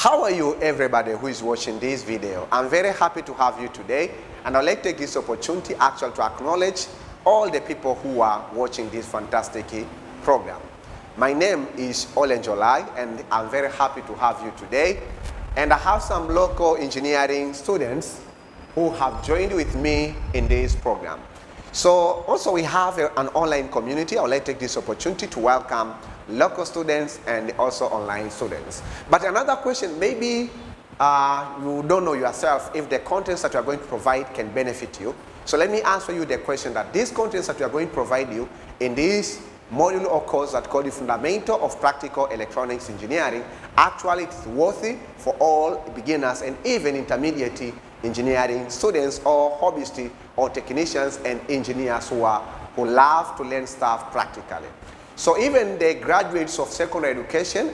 How are you, everybody who is watching this video? I'm very happy to have you today, and I'd like to take this opportunity actually to acknowledge all the people who are watching this fantastic program. My name is Olenjolai, and I'm very happy to have you today. And I have some local engineering students who have joined with me in this program. So also we have an online community. I would like to take this opportunity to welcome local students and also online students. But another question, maybe you don't know yourself if the contents that we are going to provide can benefit you. So let me answer you the question that these contents that we are going to provide you in this module or course that called the Fundamental of Practical Electronics Engineering, actually it's worthy for all beginners and even intermediate engineering students or hobbyists or technicians and engineers who love to learn stuff practically. So even the graduates of secondary education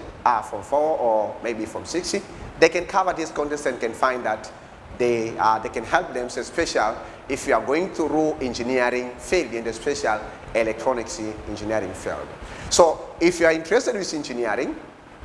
from 4 or maybe from 6, they can cover these contents and can find that they can help them, especially if you are going through engineering field in the special electronics engineering field. So if you are interested in engineering,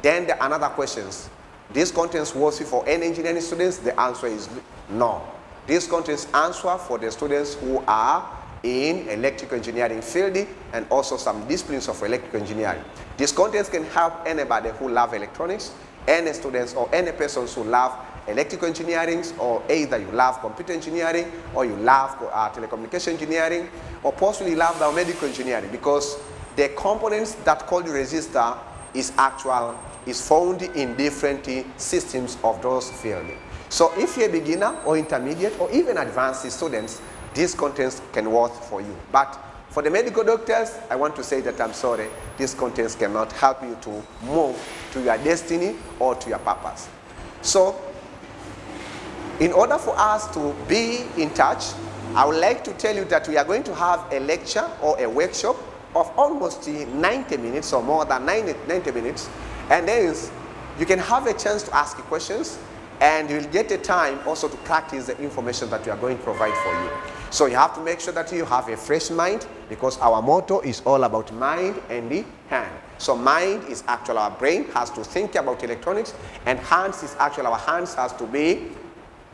then the another questions, these contents worthy for any engineering students? The answer is no. These contents answer for the students who are in electrical engineering field and also some disciplines of electrical engineering. These contents can help anybody who love electronics, any students or any persons who love electrical engineering, or either you love computer engineering or you love telecommunication engineering, or possibly love biomedical engineering, because the components that called resistor is found in different systems of those fields. So if you're a beginner or intermediate or even advanced students, these contents can work for you. But for the medical doctors, I want to say that I'm sorry, these contents cannot help you to move to your destiny or to your purpose. So in order for us to be in touch, I would like to tell you that we are going to have a lecture or a workshop of almost 90 minutes or more than 90 minutes. And then you can have a chance to ask questions, and you'll get a time also to practice the information that we are going to provide for you. So you have to make sure that you have a fresh mind, because our motto is all about mind and the hand. So mind is actually our brain has to think about electronics, and hands is actually our hands has to be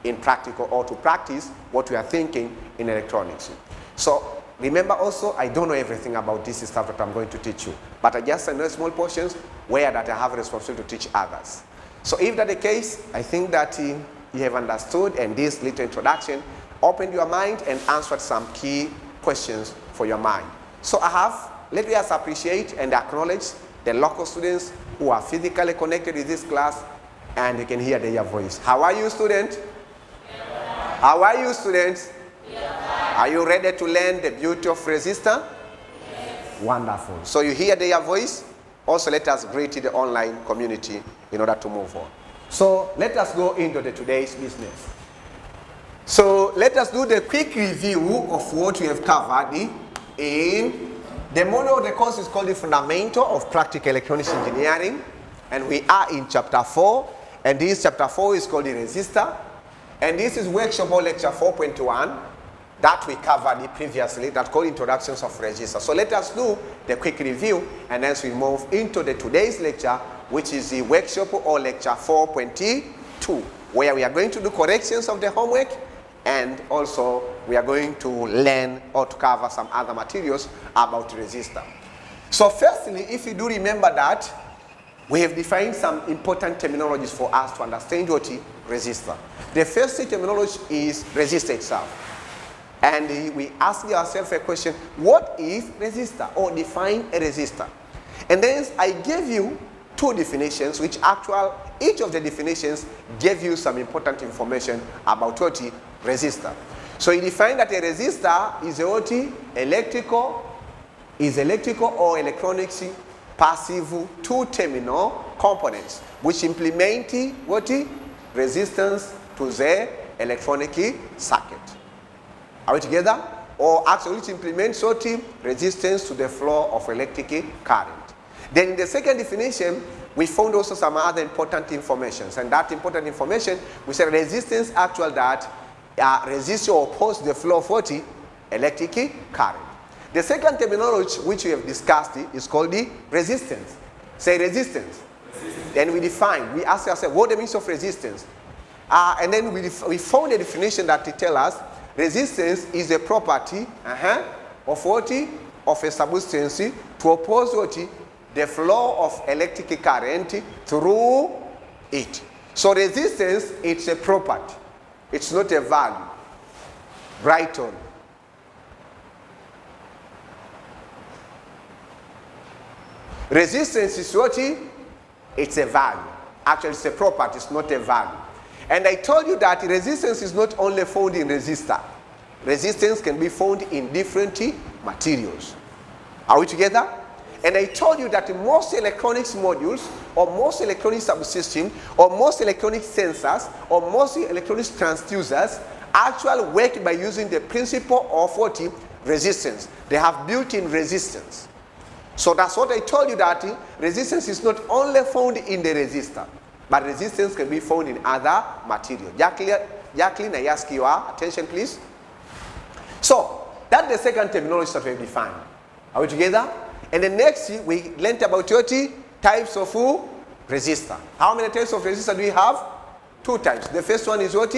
in practical or to practice what we are thinking in electronics. So remember also, I don't know everything about this stuff that I'm going to teach you, but I just know small portions where that I have a responsibility to teach others. So if that's the case, I think that you have understood, and this little introduction opened your mind and answered some key questions for your mind. So let us appreciate and acknowledge the local students who are physically connected with this class, and you can hear their voice. How are you, students? How are you, students? Are you ready to learn the beauty of resistor? Yes. Wonderful. So you hear their voice. Also, let us greet the online community in order to move on. So let us go into today's business. So let us do the quick review of what we have covered in the module of the course is called the Fundamental of Practical Electronics Engineering, and we are in chapter 4, and this chapter 4 is called the Resistor, and this is workshop or lecture 4.1 that we covered previously, that called Introductions of Resistor. So let us do the quick review, and then we move into today's lecture, which is the workshop or lecture 4.2, where we are going to do corrections of the homework, and also we are going to learn or to cover some other materials about resistor. So firstly, if you do remember that, we have defined some important terminologies for us to understand what is resistor. The first terminology is resistor itself. And we ask ourselves a question, what is resistor, or define a resistor? And then I gave you two definitions, which each of the definitions gave you some important information about what is resistor. So you define that a resistor is what is electrical or electronics passive two-terminal components which implement what is resistance to the electronic circuit. Are we together? Or actually which implements what is resistance to the flow of electric current. Then in the second definition, we found also some other important information, and that important information, we said resistance actual that resists or opposes the flow of what? Electric current. The second terminology which we have discussed is called the resistance. Say resistance. Resistance. Then we define, we ask ourselves, what the means of resistance? And then we found a definition that tells us resistance is a property of what? Of a substance to oppose what? The flow of electric current through it. So resistance, it's a property. It's not a value. Right on. Resistance is what? It's a value. Actually, it's a property, it's not a value. And I told you that resistance is not only found in resistor. Resistance can be found in different materials. Are we together? And I told you that most electronics modules, or most electronic subsystems, or most electronic sensors, or most electronic transducers actually work by using the principle of what? Resistance. They have built-in resistance. So that's what I told you, that resistance is not only found in the resistor, but resistance can be found in other materials. Jacqueline, I ask your attention, please. So that's the second terminology that we've defined. Are we together? And the next, we learned about 30 types of resistor. How many types of resistor do we have? 2 types. The first one is what?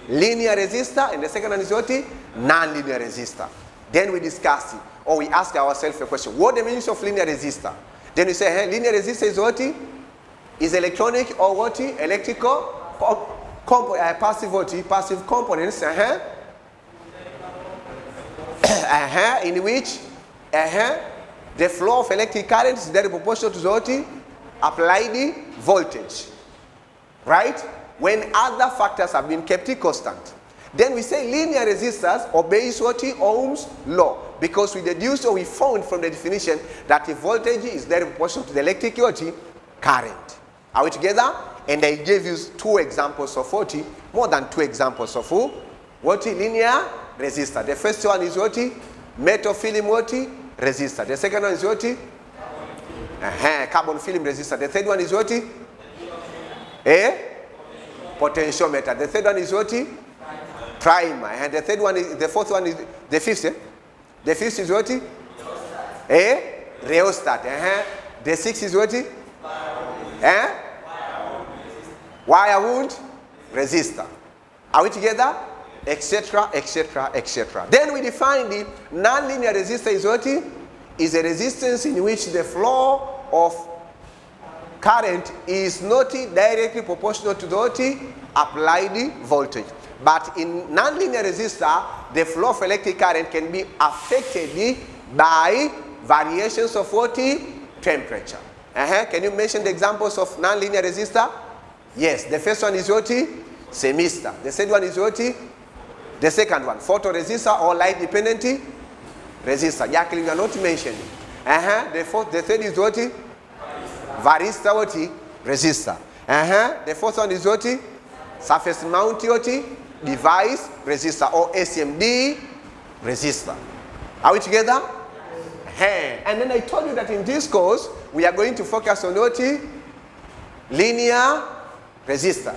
Linear resistor, and the second one is what? Non-linear resistor. Then we discussed it, or we ask ourselves a question: what the meaning of linear resistor? Then we say, hey, linear resistor is what? Is electronic or what? Electrical passive what? Passive components. In which the flow of electric current is very proportional to the what? Applied voltage. Right? When other factors have been kept constant. Then we say linear resistors obeys what? Ohm's law. Because we deduced, or we found from the definition, that the voltage is very proportional to the electric what? Current. Are we together? And I gave you 2 examples of what? More than 2 examples of what? Linear resistor. The first one is what? Metal film what? Resistor. The second one is what? Carbon film resistor. The third one is what? Potentiometer. The third one is what? Primer. And the third one is, the fourth one is, the fifth. The fifth is what? Rheostat. The sixth is what? Wire wound resistor. Are we together? Etc., etc., etc. Then we define the non-linear resistor is what? Is a resistance in which the flow of current is not directly proportional to the applied voltage. But in non-linear resistor, the flow of electric current can be affected by variations of what? Temperature. Can you mention the examples of non-linear resistor? Yes, the first one is what? Semester. The second one is what? The second one, photoresistor or light-dependent resistor. Jacqueline, you are not mentioning. The third is what? Varistor what? Resistor. The fourth one is what? Surface mount what? Device resistor, or SMD resistor. Are we together? And then I told you that in this course, we are going to focus on what? Linear resistor.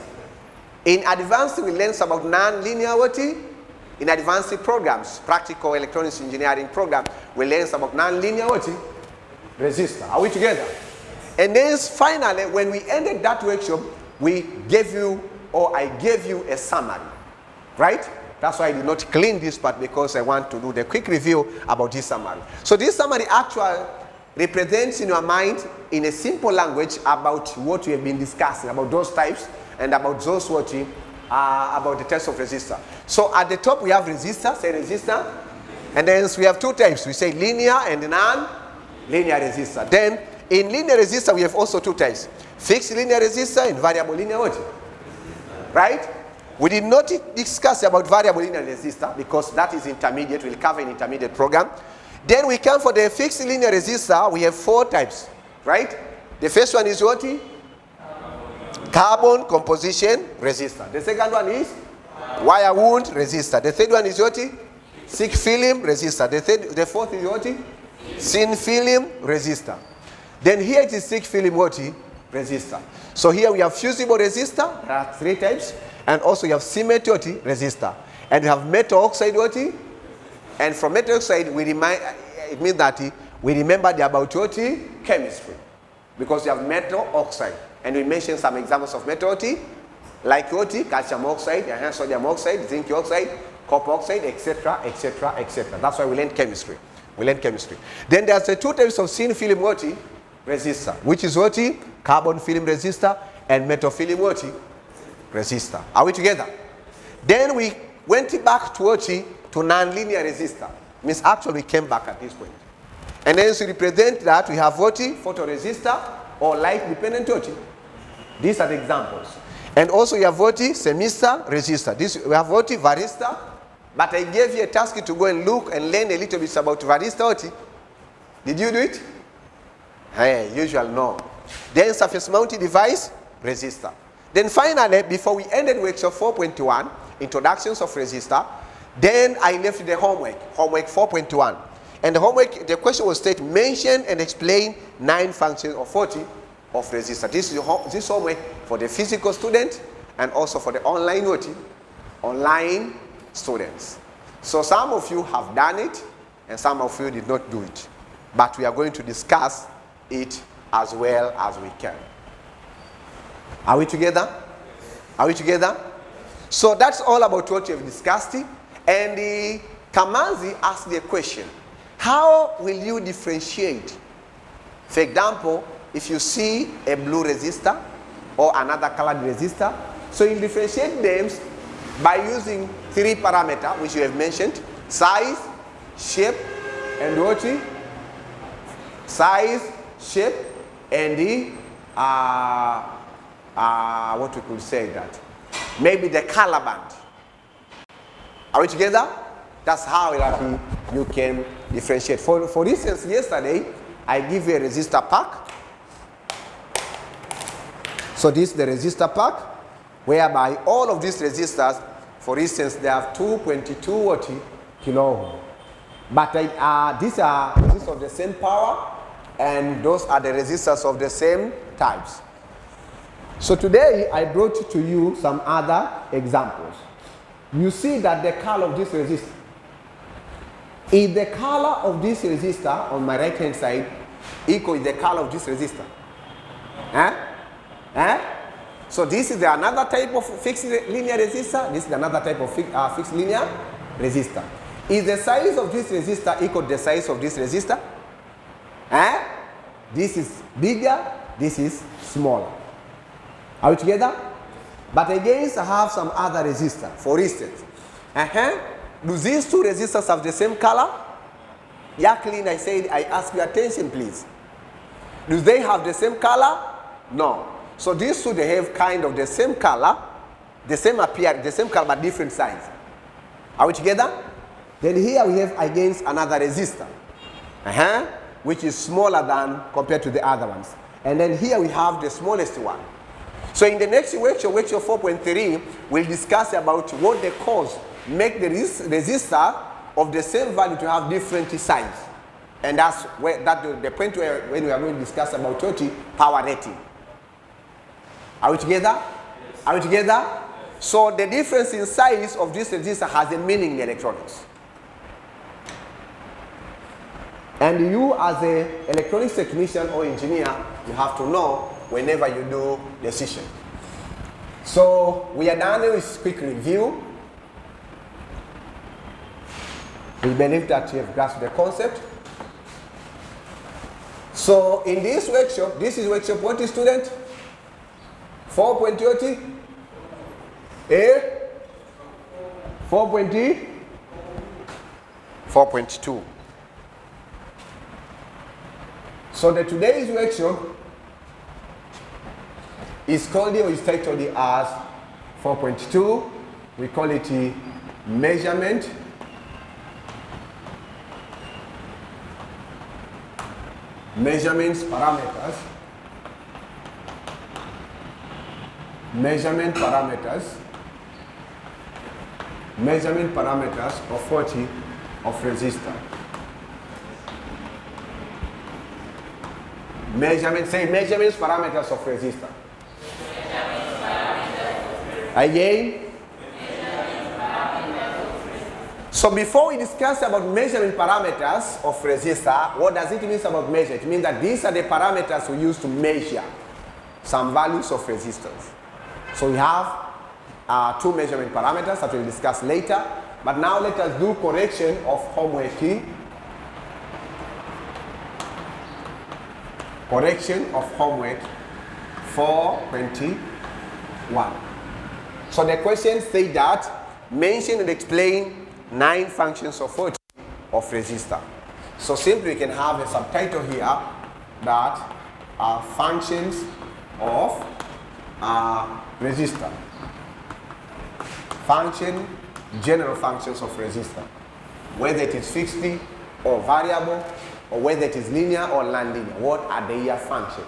In advanced, we learn about non-linear what? In advanced programs, practical electronics engineering program, we learn about non-linear what? Resistor. Are we together? And then finally, when we ended that workshop, we gave you, or I gave you, a summary. Right? That's why I did not clean this part, because I want to do the quick review about this summary. So this summary actually represents in your mind, in a simple language, about what we have been discussing, about those types, and about those what about the types of resistor. So at the top we have resistor, say resistor, and then we have 2 types. We say linear and non-linear resistor. Then in linear resistor we have also 2 types: fixed linear resistor and variable linear what? Right? We did not discuss about variable linear resistor because that is intermediate. We'll cover in intermediate program. Then we come for the fixed linear resistor. We have 4 types, right? The first one is what? Carbon composition resistor. The second one is wire wound resistor. The third one is what? Thick film resistor. The fourth is what? Thin film resistor. Then here it is thick film what? Resistor. So here we have fusible resistor. There are 3 types. And also you have cement what? Resistor. And you have metal oxide what? And from metal oxide it means that we remember the about what? Chemistry. Because you have metal oxide. and we mentioned some examples of metal like what? Calcium oxide, sodium oxide, zinc oxide, copper oxide, etc., etc., etc. That's why we learn chemistry. Then there's the two types of thin film resistor, which is what? Carbon film resistor and metal film resistor. Are we together? Then we went back to what? To nonlinear resistor. Means actually we came back at this point. And then to represent that we have what? Photoresistor or light dependent what? These are the examples. And also we have what? Semester resistor. This we have what? Varistor. But I gave you a task to go and look and learn a little bit about varistor what? Did you do it? Hey, usual no. Then surface mounted device resistor. Then finally, before we ended workshop 4.1, introductions of resistor, then I left the homework 4.1. And the homework, the question was stated, mention and explain 9 functions of 40 of resistor. This is homework for the physical student and also for the online online students. So some of you have done it and some of you did not do it. But we are going to discuss it as well as we can. Are we together? Are we together? So that's all about what we have discussed. And Kamanzi asked the question, how will you differentiate? For example, if you see a blue resistor or another colored resistor, so you differentiate them by using 3 parameters which you have mentioned: size, shape, and what? Size, shape, and what we could say that maybe the color band. Are we together? That's how you can differentiate. For instance, yesterday I give you a resistor pack. So this is the resistor pack, whereby all of these resistors, for instance, they have 2.2 kilo ohm. But these are resistors of the same power, and those are the resistors of the same types. So today I brought to you some other examples. You see that the color of this resistor, is the color of this resistor on my right hand side equal to the color of this resistor? So this is another type of fixed linear resistor. This is another type of fixed linear resistor. Is the size of this resistor equal to the size of this resistor? This is bigger, this is smaller. Are we together? But again, I have some other resistors. For instance, do these 2 resistors have the same color? Jacqueline, I ask your attention, please. Do they have the same color? No. So these 2, they have kind of the same color, the same appearance, the same color, but different size. Are we together? Then here we have against another resistor, which is smaller than compared to the other ones. And then here we have the smallest one. So in the next workshop 4.3, we'll discuss about what the cause make the resistor of the same value to have different size. And that's the point where when we are going to discuss about power rating. Are we together? Yes. Are we together? So the difference in size of this resistor has a meaning in electronics. And you as an electronics technician or engineer, you have to know whenever you do decision. So we are done with quick review. We believe that you have grasped the concept. So in this workshop, this is workshop what, student? 4.20? 4.2. So the today's workshop is called or is titled as 4.2. We call it measurement. Measurements parameters. Measurement parameters. Measurement parameters of 40 of resistor. Measurements parameters of resistor. Again. So before we discuss about measurement parameters of resistor, what does it mean about measure? It means that these are the parameters we use to measure. some values of resistance. So we have two measurement parameters that we'll discuss later. But now let us do correction of homework key. Correction of homework 421. So the question said that mention and explain 9 functions of what? Of resistor. So simply we can have a subtitle here that are functions of resistor. General functions of resistor. Whether it is fixed or variable, or whether it is linear or nonlinear. What are their functions?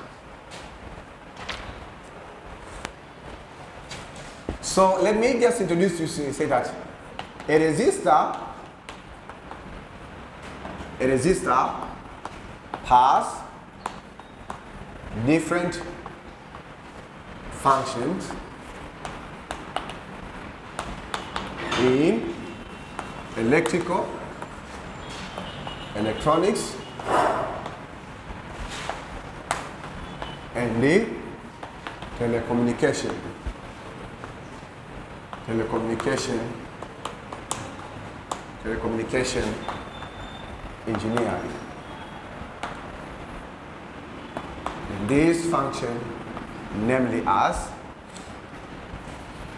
So let me just introduce you and say that a resistor has different functions in electrical, electronics, and the telecommunication engineering. And this function, namely as,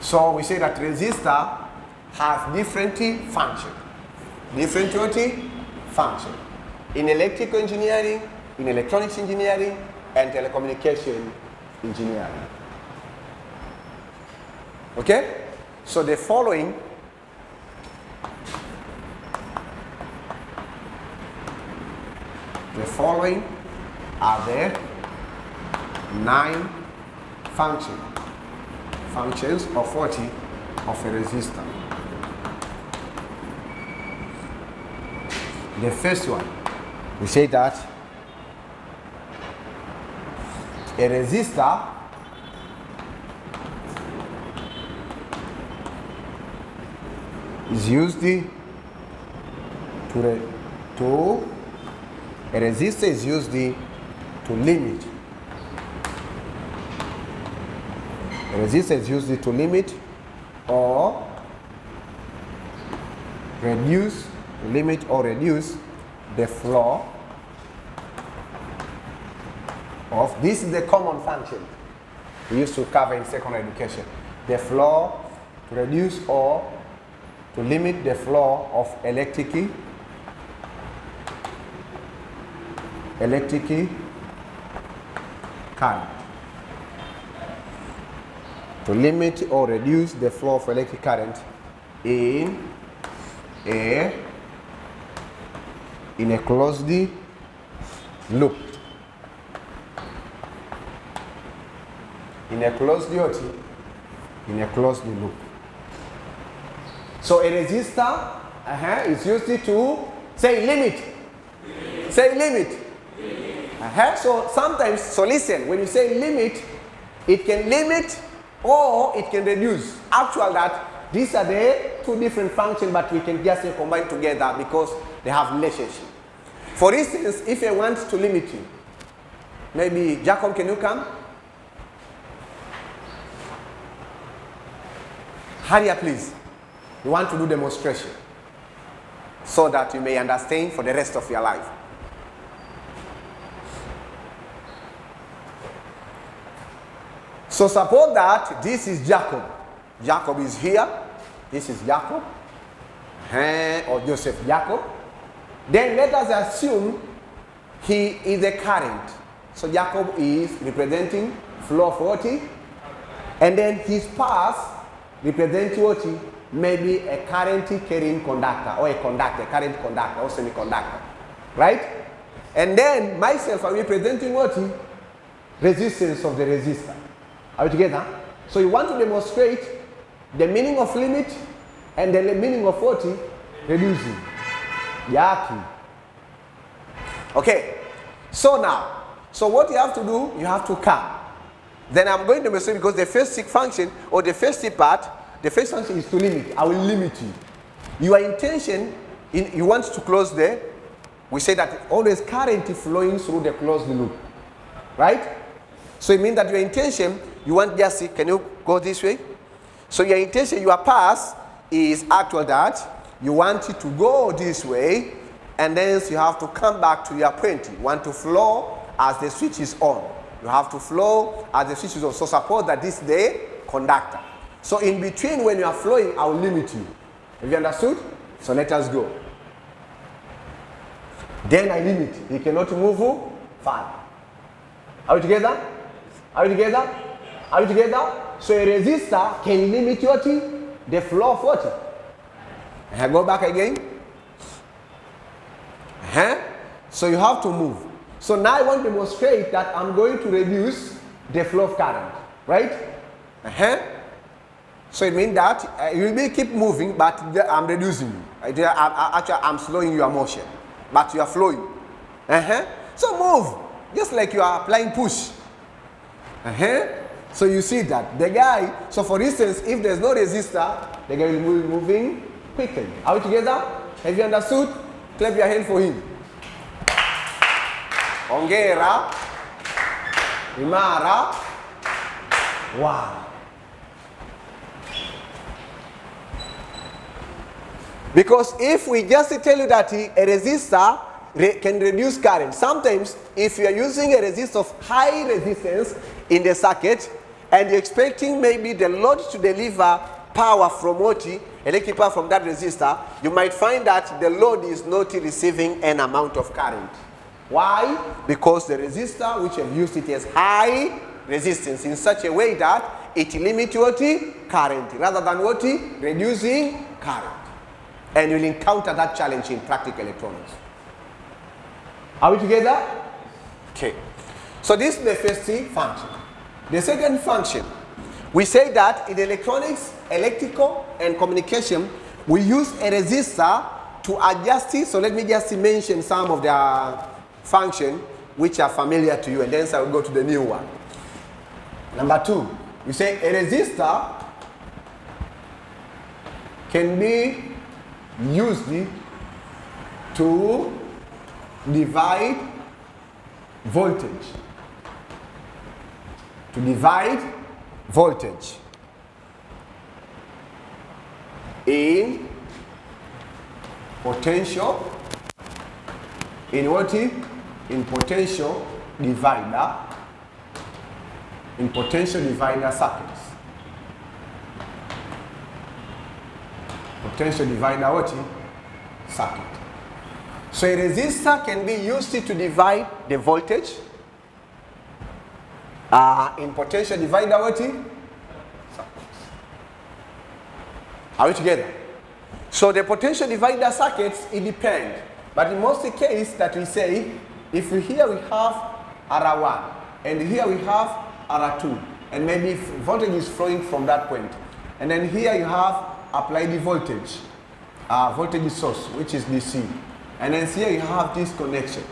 so we say that resistor has different functions. Different function in electrical engineering, in electronics engineering, and telecommunication engineering. Okay? So the following are the 9 functions of 40 of a resistor. The first one, we say that a resistor is used to limit. A resistor is used to limit or reduce the flow of, this is the common function we used to cover in secondary education, the flow, to reduce or to limit the flow of electric current. To limit or reduce the flow of electric current in a closed loop. In a closed loop. So a resistor is used to say limit. Say limit. So sometimes, so listen, when you say limit, it can limit or it can reduce. Actually, that these are the 2 different functions, but we can just combine together because they have relationship. For instance, if I want to limit you, maybe Jacob, can you come? Hurry up, please. We want to do demonstration so that you may understand for the rest of your life. So suppose that this is Jacob. Jacob is here. This is Jacob. Or Joseph Jacob. Then let us assume he is a current. So Jacob is representing flow 40. And then his path represents what? Maybe a current carrying conductor or a conductor, current conductor or semiconductor. Right? And then myself, I'm representing what? Resistance of the resistor. Are we together? So you want to demonstrate the meaning of limit and the meaning of 40 reducing. Yaki. Okay. So now, so what you have to do, you have to come. Then I'm going to demonstrate because the first function or the first part, the first function is to limit. I will limit you. Your intention, you want to close we say that always current flowing through the closed loop. Right? So it means that your intention, you want just see, can you go this way? So your intention, your path is actual that you want it to go this way, and then you have to come back to your point. You want to flow as the switch is on. You have to flow as the switch is on. So suppose that this is the conductor. So in between when you are flowing, I will limit you. Have you understood? So let us go. Then I limit. You cannot move further. Are we together? Are we together? Are we together? So a resistor can limit what? The flow of water. I go back again. So you have to move. So now I want to demonstrate that I'm going to reduce the flow of current, right? So it means that you will keep moving, but I'm reducing you. Actually, I'm slowing your motion, but you are flowing. So move, just like you are applying push. So you see that the guy. So for instance, if there's no resistor, the guy will be moving quickly. Are we together? Have you understood? Clap your hand for him. Ongera, imara, wow. Because if we just tell you that a resistor can reduce current, sometimes if you are using a resistor of high resistance in the circuit and you're expecting maybe the load to deliver power from electric power from that resistor, you might find that the load is not receiving an amount of current. Why? Because the resistor which have used it has high resistance in such a way that it limits current rather than reducing current. And you'll encounter that challenge in practical electronics. Are we together? Okay. So this is the first function. The second function, we say that in electronics, electrical and communication, we use a resistor to adjust it. So let me just mention some of the functions which are familiar to you, and then I will go to the new one. Number 2, we say a resistor can be used to divide voltage. To divide voltage in potential, in what? In potential divider, in potential divider circuits. Potential divider what? Circuit. So a resistor can be used to divide the voltage in potential divider what? Circuits. Are we together? So the potential divider circuits, it depends. But in most cases that we say, if here we have R1 and here we have R2, and maybe voltage is flowing from that point, and then here you have applied the voltage, voltage source, which is DC, and then here you have this connection.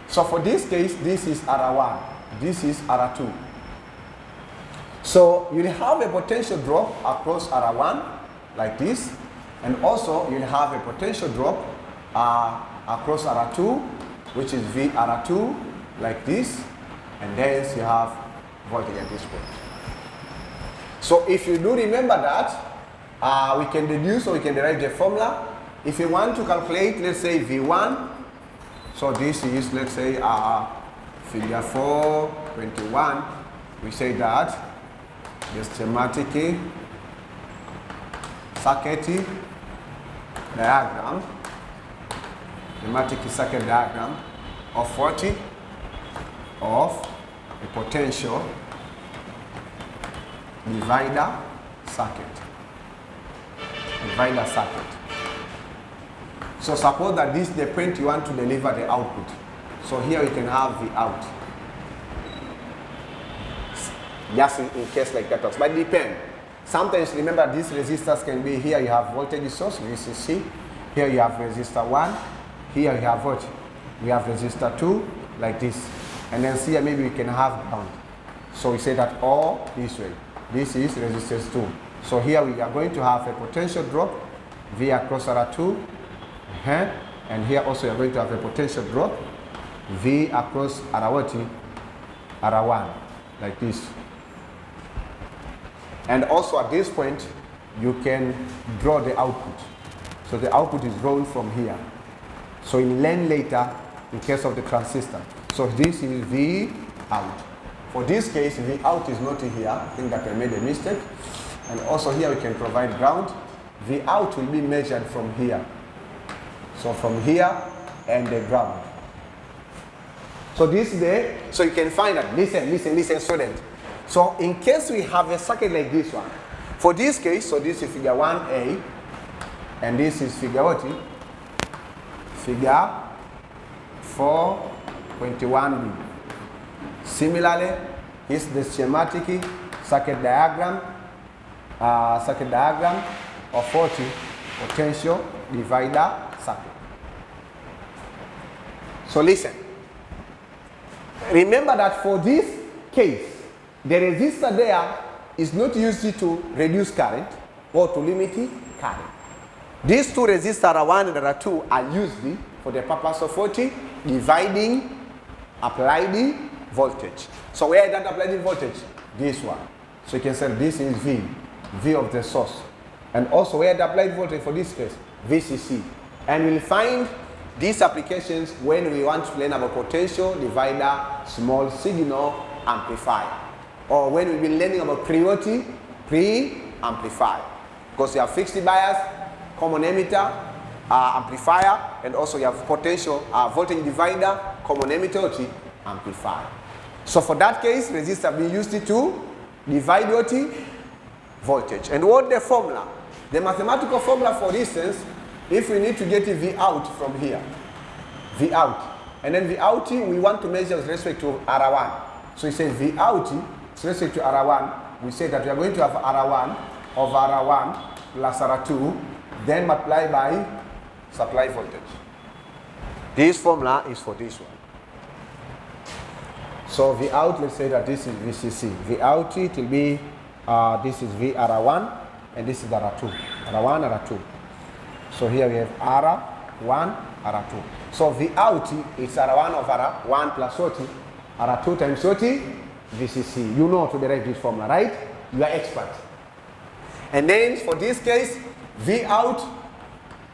So for this case, this is R1, this is R2. So you'll have a potential drop across R1 like this, and also you'll have a potential drop across R2, which is VR2 like this, and then you have voltage at this point. So if you do remember that, we can deduce or we can derive the formula. If you want to calculate, let's say V1, so this is, let's say, figure 4.21, we say that the schematic circuit diagram, schematic circuit diagram of 40 of a potential divider circuit. Divider circuit. So suppose that this is the point you want to deliver the output. So here we can have the out. Just in case like that. But it depends. Sometimes remember these resistors can be here you have voltage source, VCC. Here you have resistor 1. Here you have what? We have resistor 2 like this. And then here maybe we can have ground. So we say that all this way. This is resistance 2. So here we are going to have a potential drop V across R2. And here also you are going to have a potential drop V across R1. like this. And also at this point, you can draw the output. So the output is drawn from here. So we'll learn later in case of the transistor. So this is V out. For this case, V out is not here. I think that I made a mistake. And also here we can provide ground. V out will be measured from here. So from here and the ground. So this is the, so you can find that, listen student. So in case we have a circuit like this one, for this case, so this is figure 1A, and this is figure what? Figure 4.1B. Similarly, this is the schematic circuit diagram of 40 potential divider circuit. So listen. Remember that for this case, the resistor there is not used to reduce current or to limit current. These two resistors, R1 and R2, are used for the purpose of what? Dividing applied voltage. So where is that applied voltage? This one. So you can say this is V of the source. And also where the applied voltage for this case? VCC. And we'll find these applications when we want to learn about potential divider small signal amplifier. Or when we've been learning about pre-amplifier. Because you have fixed bias, common emitter, amplifier, and also you have potential voltage divider, common emitter, amplifier. So for that case, resistor being used to divide what? Voltage. And what the formula? The mathematical formula, for instance, if we need to get V out from here, V out, and then V out we want to measure with respect to R1. So we say V out with respect to R1, we say that we are going to have R1 over R1 plus R2, then multiply by supply voltage. This formula is for this one. So V out, let's say that this is VCC. V out, it will be, this is VR1 and this is R2. R1, R2. So here we have R1, R2. So V out is R1 over R1 plus what? R2 times what? VCC. You know to derive this formula, right? You are expert. And then for this case, V out,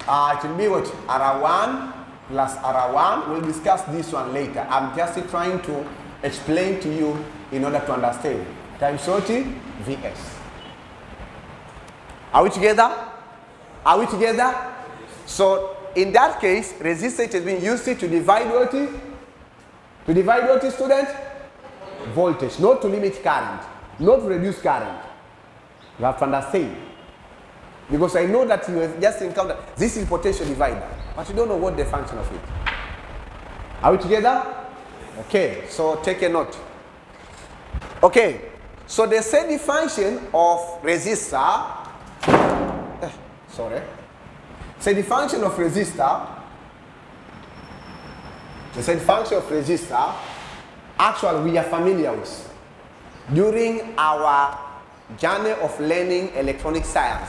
it will be what? R1 plus R1. We'll discuss this one later. I'm just trying to explain to you in order to understand. Times what? Vs. Are we together? Are we together? So in that case, resistance has been used to divide what? To divide what, student? Voltage. Not to limit current. Not to reduce current. You have to understand. Because I know that you have just encountered, this is potential divider, but you don't know what the function of it. Are we together? Okay, so take a note. Okay, so the said function of resistor, say the function of resistor, the said function of resistor, actually we are familiar with during our journey of learning electronic science.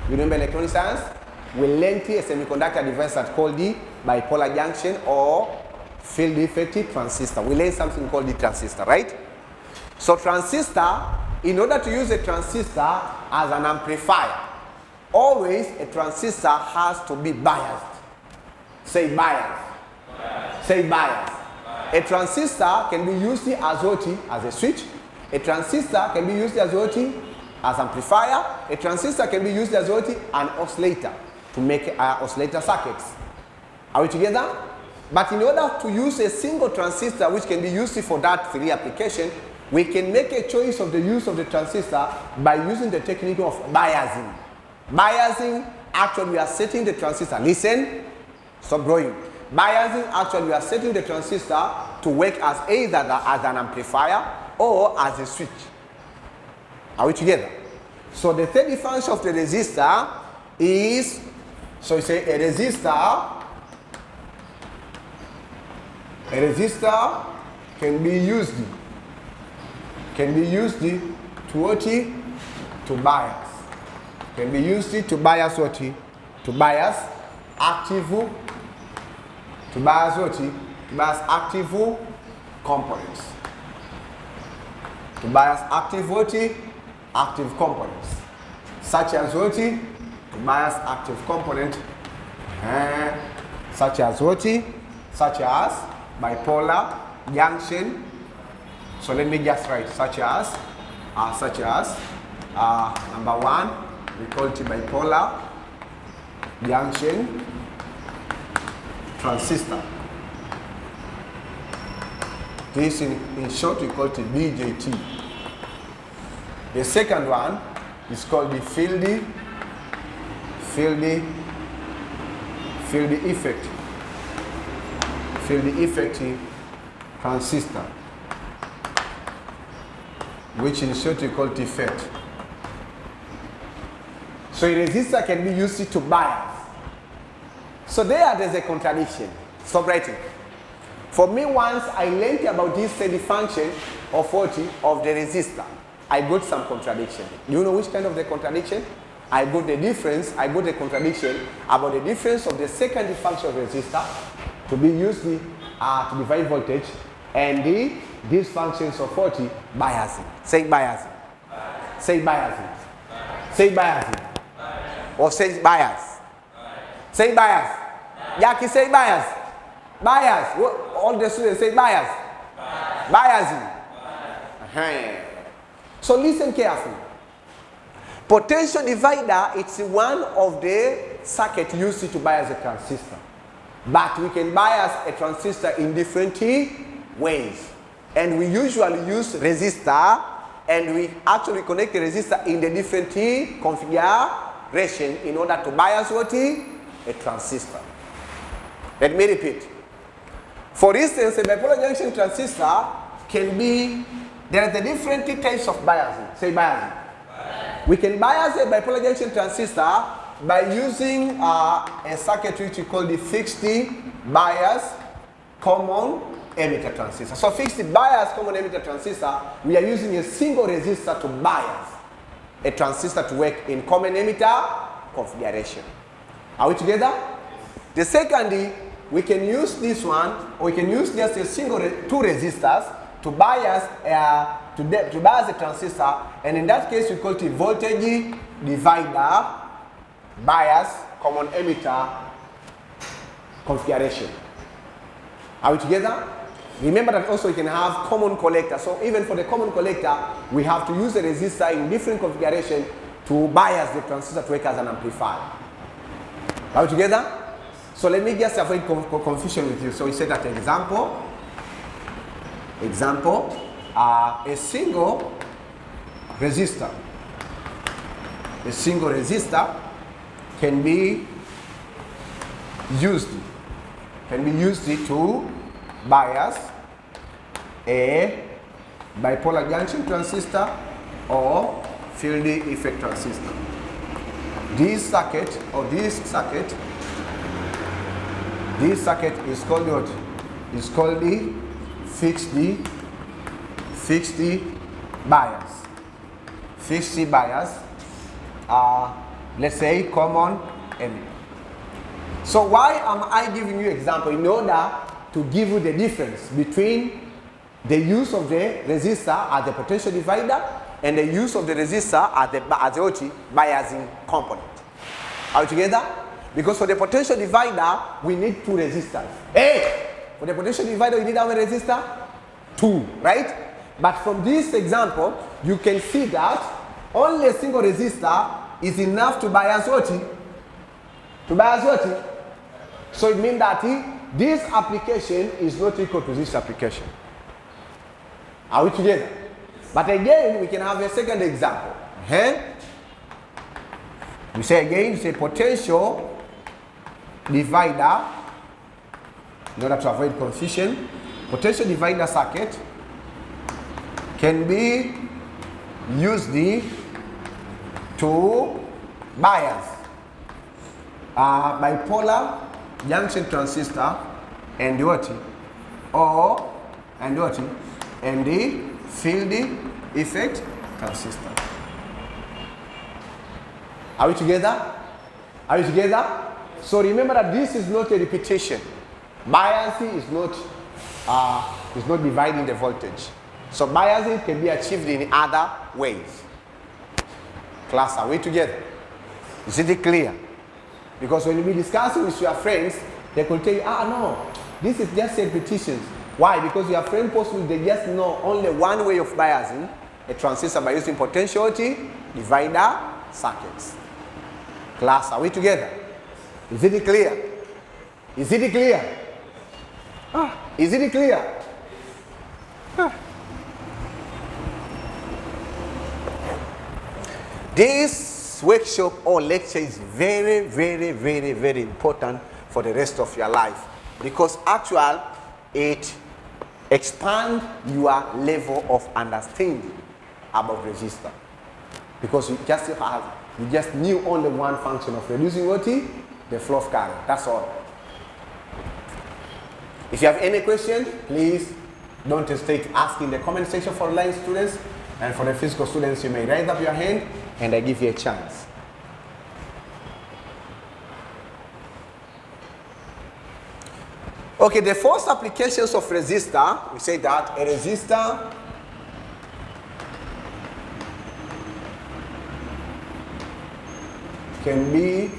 You remember electronic science? We learned a semiconductor device that's called the bipolar junction or field effective transistor. We learned something called the transistor, right? So transistor, in order to use a transistor as an amplifier, always a transistor has to be biased. Say biased. Say biased. A transistor can be used as what? As a switch. A transistor can be used as what? As amplifier. A transistor can be used as what? An oscillator to make oscillator circuits. Are we together? But in order to use a single transistor which can be used for that three application, we can make a choice of the use of the transistor by using the technique of biasing. Biasing, actually we are setting the transistor. Listen, stop growing. Biasing, actually we are setting the transistor to work as either as an amplifier or as a switch. Are we together? So the third function of the resistor is, so you say a resistor can be used to what? To bias. Can be used to bias what? To bias active, to bias what? To bias active components. To bias active what? Active components. Such as what? To bias active component. Such as what? Such as bipolar junction. So let me just write such as number 1, we call it bipolar junction transistor. This in short we call it BJT. The second one is called the field effect transistor, which in short we call it FET. So a resistor can be used to bias. So there's a contradiction. Stop writing. For me, once I learned about this steady function of 40 of the resistor, I got some contradiction. Do you know which kind of the contradiction? I got the contradiction about the difference of the secondary function of resistor to be used to divide voltage and these functions of 40 biasing. Say biasing. Say biasing. Say biasing. Or say bias. Say bias. Jackie, say bias. Bias. All the students say bias. Biasing. So listen carefully. Potential divider, it's one of the circuits used to bias a transistor. But we can bias a transistor in different ways. And we usually use resistor, and we actually connect the resistor in the different configuration in order to bias what? A transistor. Let me repeat. For instance, a bipolar junction transistor can be, there are the different types of biasing. Say biasing. We can bias a bipolar junction transistor by using a circuit which we call the fixed bias common emitter transistor. So fixed bias common emitter transistor, we are using a single resistor to bias a transistor to work in common emitter configuration. Are we together? The second, we can use this one, or we can use just a single two resistors to bias to bias the transistor, and in that case we call it voltage divider bias common emitter configuration. Are we together? Remember that also we can have common collector. So even for the common collector, we have to use a resistor in different configuration to bias the transistor to work as an amplifier. Are we together? So let me just avoid confusion with you. So we said that example, a single resistor can be used to bias a bipolar junction transistor or field effect transistor. This circuit is called what? Is called the fixed bias. Fixed bias, let's say common emitter. So why am I giving you example? In order to give you the difference between the use of the resistor as the potential divider and the use of the resistor as the biasing component. Are we together? Because for the potential divider, we need two resistors. Hey! For the potential divider, we need how many resistors? Two, right? But from this example, you can see that only a single resistor is enough to bias what? To bias what? So it means that this application is not equal to this application. Are we together? But again, we can have a second example. We say again, it's a potential divider, in order to avoid confusion. Potential divider circuit can be used to bias bipolar junction transistor and what? And the field effect transistor. Are we together? Are we together? So remember that this is not a repetition. Biasing is not dividing the voltage. So biasing can be achieved in other ways. Class, are we together? Is it clear? Because when you be discussing with your friends, they could tell you, no, this is just repetitions. Why? Because your friend possibly they just know only one way of biasing a transistor by using potentiality divider circuits. Class, are we together? Is it clear? Is it clear? Is it clear? This workshop or lecture is very, very, very, very important for the rest of your life, because actually it expands your level of understanding about resistor. Because you just knew only one function of reducing what? The flow of current. That's all. If you have any question, please don't hesitate to ask in the comment section for line students, and for the physical students, you may raise up your hand and I give you a chance. Okay, the first applications of resistor, we say that a resistor can be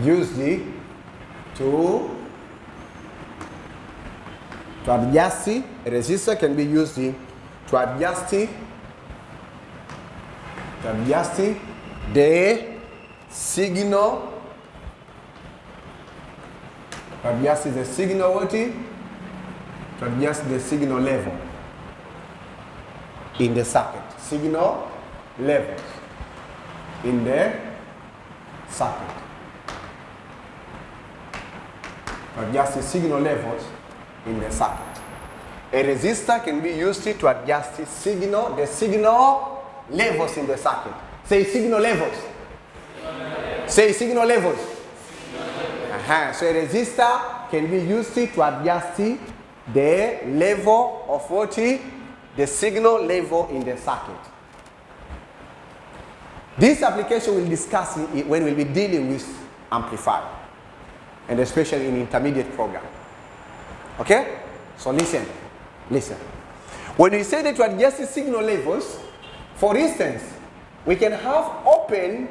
used to adjust. A resistor can be used to adjust the signal. To adjust the signal what? To adjust the signal level in the circuit. Signal levels in the circuit. To adjust the signal levels in the circuit. A resistor can be used to adjust the signal levels in the circuit. Say signal levels. Say signal levels. So a resistor can be used to adjust the level of what? The signal level in the circuit. This application we'll discuss when we'll be dealing with amplifier, and especially in intermediate program. Okay? So listen. When we say that to adjust the signal levels, for instance, we can have open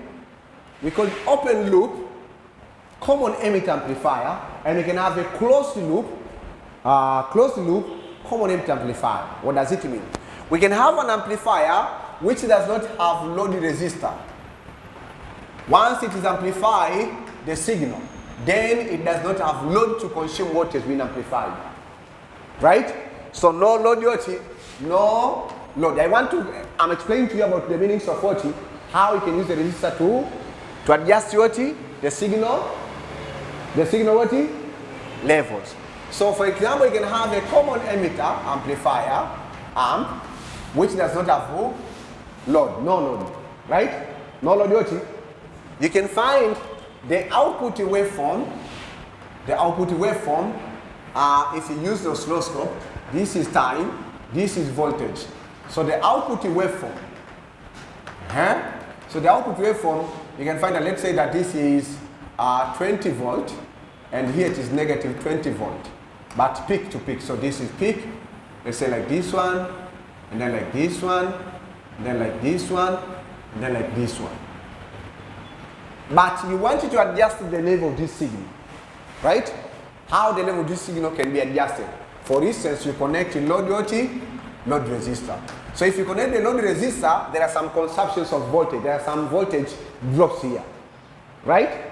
loop common emitter amplifier, and we can have a closed loop common emitter amplifier. What does it mean? We can have an amplifier which does not have load resistor. Once it is amplified the signal, then it does not have load to consume what has been amplified. Right? So no load, no load. I'm explaining to you about the meanings of what, how you can use the resistor to adjust what? The signal what? Levels. So for example, you can have a common emitter amplifier amp which does not have load, no load, right? No load what? You can find the output waveform. If you use the oscilloscope, this is time, this is voltage. So the output waveform. So the output waveform, you can find that, let's say that this is 20 volt, and here it is negative 20 volt, but peak to peak. So this is peak, let's say like this one, and then like this one, and then like this one, and then like this one. But you want it to adjust the level of this signal, right? How the level of this signal can be adjusted. For instance, you connect a load resistor. So if you connect the load resistor, there are some consumptions of voltage. There are some voltage drops here, right?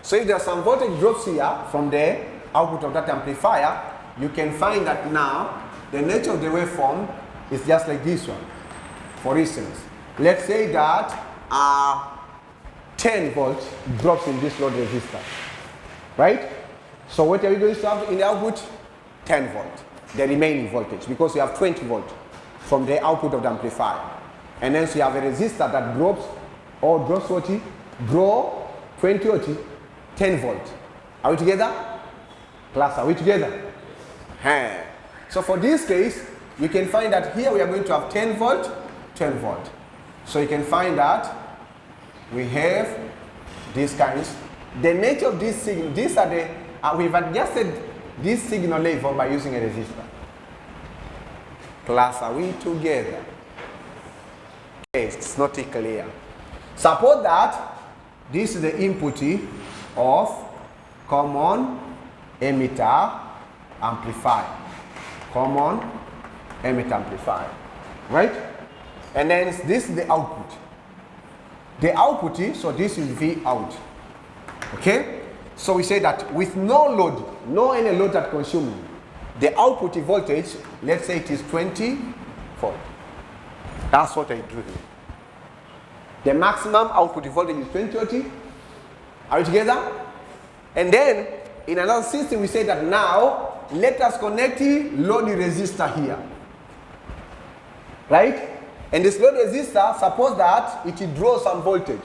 So if there are some voltage drops here from the output of that amplifier, you can find that now the nature of the waveform is just like this one. For instance, let's say that 10 volts drops in this load resistor, right? So what are we going to have in the output? 10 volt, the remaining voltage, because we have 20 volt from the output of the amplifier. And then so you have a resistor that drops what? Draw 20 what? 10 volt. Are we together? Class, are we together? So for this case, you can find that here we are going to have 10 volt, 10 volt. So you can find that we have these kinds. The nature of this signal, these are the, we've adjusted this signal level by using a resistor. Class, are we together? Okay, it's not clear. Suppose that this is the input of common emitter amplifier. Common emitter amplifier. Right? And then this is the output. The output, so this is V out. Okay? So we say that with no load, no any load that consuming, the output voltage, let's say it is 20 volt. That's what I do here. The maximum output voltage is 20. Are we together? And then in another system we say that now let us connect the load resistor here. Right? And this load resistor, suppose that it draws some voltage.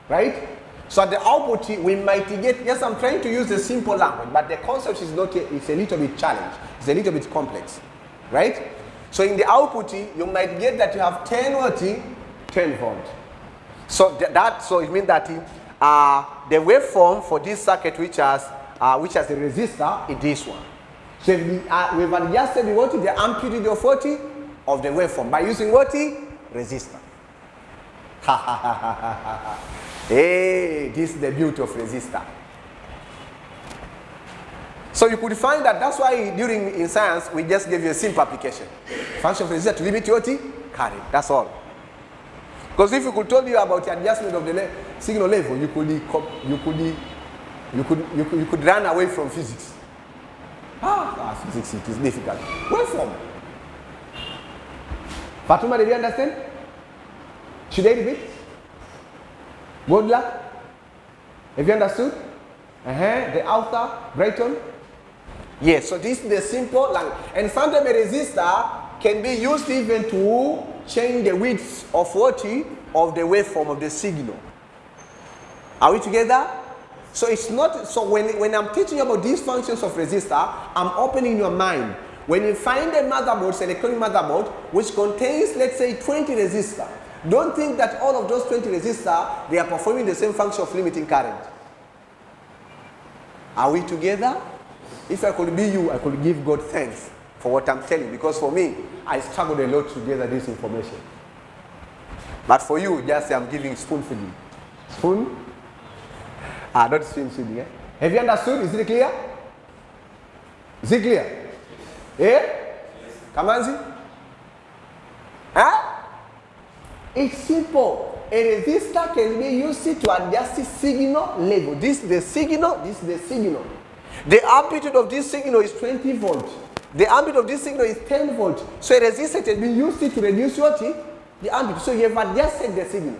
Right? So at the output we might get, yes, I'm trying to use a simple language, but the concept is not, it's a little bit challenged. It's a little bit complex. Right? So in the output you might get that you have 10 watt, 10 volt. So so it means that the waveform for this circuit which has a resistor is this one. So we've adjusted what the amplitude of what of the waveform by using what resistor. Hey, this is the beauty of resistor. So you could find that that's why in science we just give you a simple application. Function of resistor to limit what current. That's all. Because if you could tell you about the adjustment of the signal level, you could run away from physics. Physics, it is difficult. Waveform. Fatuma, did you understand? Should I repeat? Good luck. Have you understood? The outer, Brighton. Yes, so this is the simple language. And sometimes a resistor can be used even to change the width of what of the waveform of the signal. Are we together? So it's not, so when I'm teaching you about these functions of resistor, I'm opening your mind. When you find a motherboard, electronic motherboard, which contains, let's say, 20 resistors, don't think that all of those 20 resistors, they are performing the same function of limiting current. Are we together? If I could be you, I could give God thanks for what I'm telling you, because for me, I struggled a lot to gather this information. But for you, just say I'm giving spoon feeding. Spoon? Not spoon feeding. Eh? Have you understood? Is it clear? Is it clear? Eh? Kamanzi? Huh? It's simple. A resistor can be used to adjust the signal level. This is the signal, this is the signal. The amplitude of this signal is 20 volt. The amplitude of this signal is 10 volt. So a resistor can be used to reduce what? The amplitude. So you have adjusted the signal.